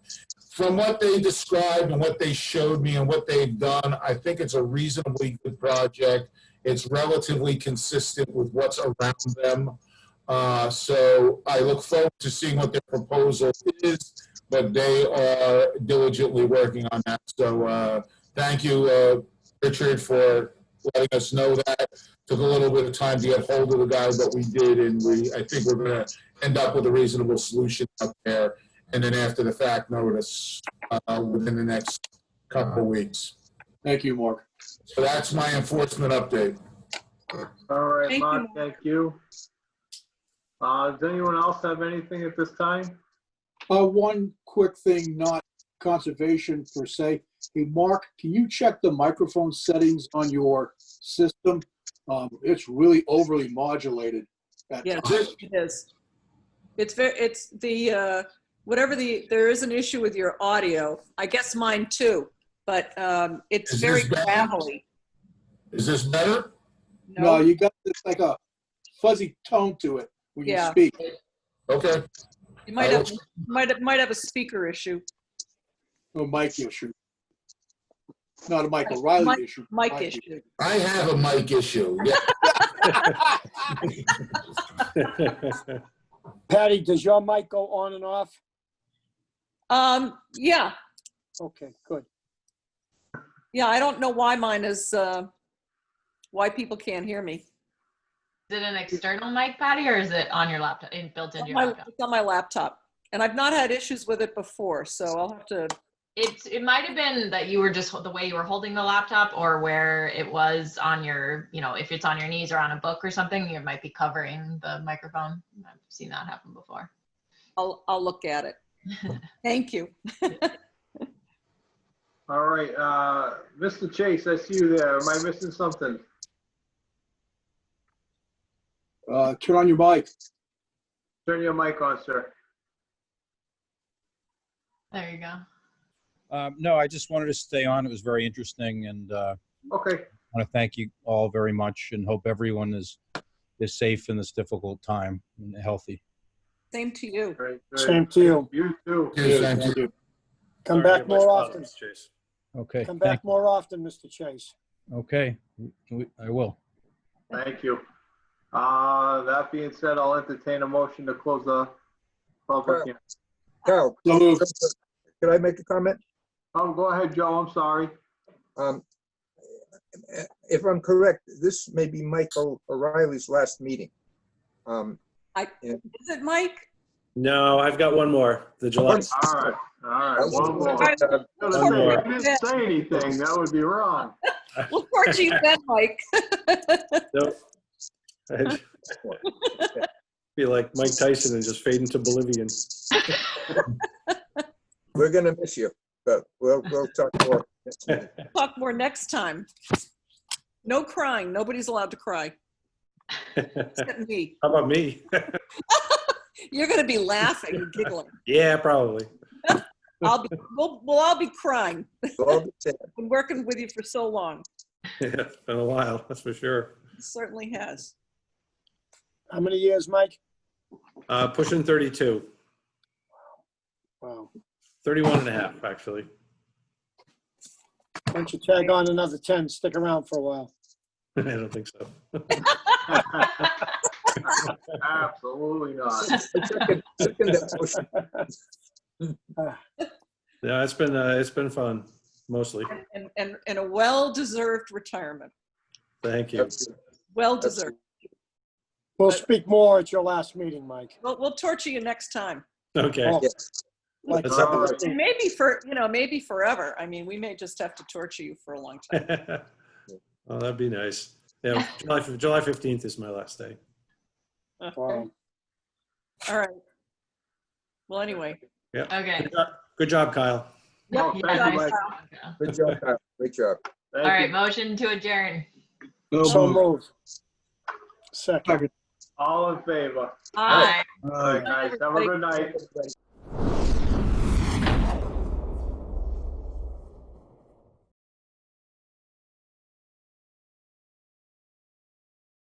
From what they described and what they showed me and what they've done, I think it's a reasonably good project. It's relatively consistent with what's around them. So I look forward to seeing what their proposal is, but they are diligently working on that. So thank you, Richard, for letting us know that. Took a little bit of time to get hold of the guy, but we did, and I think we're going to end up with a reasonable solution out there. And then after the fact notice within the next couple of weeks. Thank you, Mark. So that's my enforcement update. All right, Thank Mark, you. thank you. Does anyone else have anything at this time? One quick thing, not conservation per se. Hey, Mark, can you check the microphone settings on your system? It's really overly modulated at Yes, times. it is. It's the, there is an issue with your audio. I guess mine too, but it's Is very this better? gravelly. Is this better? No, you got this like a fuzzy tone to it when you Yeah. speak. Okay. You might have a speaker issue. A mic issue. Not a Mike O'Reilly issue. Mic issue. I have a mic issue. Yeah. Patty, does your mic go on and off? Yeah, Okay, good. yeah. I don't know why mine is. Why people can't hear me. Is it an external mic, Patty, or is it on your laptop, built into your laptop? It's on my laptop, and I've not had issues with it before, so I'll have to. It might have been that you were just the way you were holding the laptop, or where it was on your, if it's on your knees or on a book or something, you might be covering the microphone. I've seen that happen before. I'll look at it. Thank you. All right, Mr. Chase, I see you there. Am I missing something? Turn on your mic. Turn your mic on, sir. There you go. No, I just wanted to stay on. It was very interesting, and Okay. I want to thank you all very much, and hope everyone is safe in this difficult time and healthy. Same to you. Great, great. Same to you. You too. Yes, thank you. Sorry Come to back hear my more spot, often. Mr. Chase. Okay. Come back more often, Mr. Chase. Okay, I will. Thank you. That being said, I'll entertain a motion to close the public hearing. Carol, So moved. could I make a comment? Oh, go ahead, Joe. I'm sorry. If I'm correct, this may be Michael O'Reilly's last meeting. Is it Mike? No, I've got one more. The July. All right. All right. One more. Right. One more. I didn't say anything. That would be wrong. Look where you went, Mike. Nope. I'd be like Mike Tyson and just fade into Bolivian. We're gonna miss you, but we'll talk more next meeting. Talk more next time. No crying. Nobody's allowed to cry. Except me. How about me? You're going to be laughing and giggling. Yeah, probably. We'll all be crying. We'll all be sad. Been working with you for so long. Yeah, it's been a while, that's for sure. It certainly has. How many years, Mike? Pushing 32. Wow. 31 and a half, actually. Why don't you tag on another 10, stick around for a while. I don't think so. Absolutely not. Second that motion. Yeah, it's been fun, mostly. And a well-deserved retirement. Thank you. Well-deserved. We'll speak more at your last meeting, Mike. We'll torture you next time. Okay. Oh, like, Let's All right. And maybe for, maybe forever. I mean, we may just have to torture you for a long time. Oh, that'd be nice. Yeah, July 15th is my last day. wow. All right. Well, anyway. Yeah. Okay. Good job, Kyle. Oh, Yep. thank you, Mike. Good job, Kyle. Great job. All Thank right, you. motion to adjourn. So move. Second. All in favor? Aye. All right, guys, have a good night.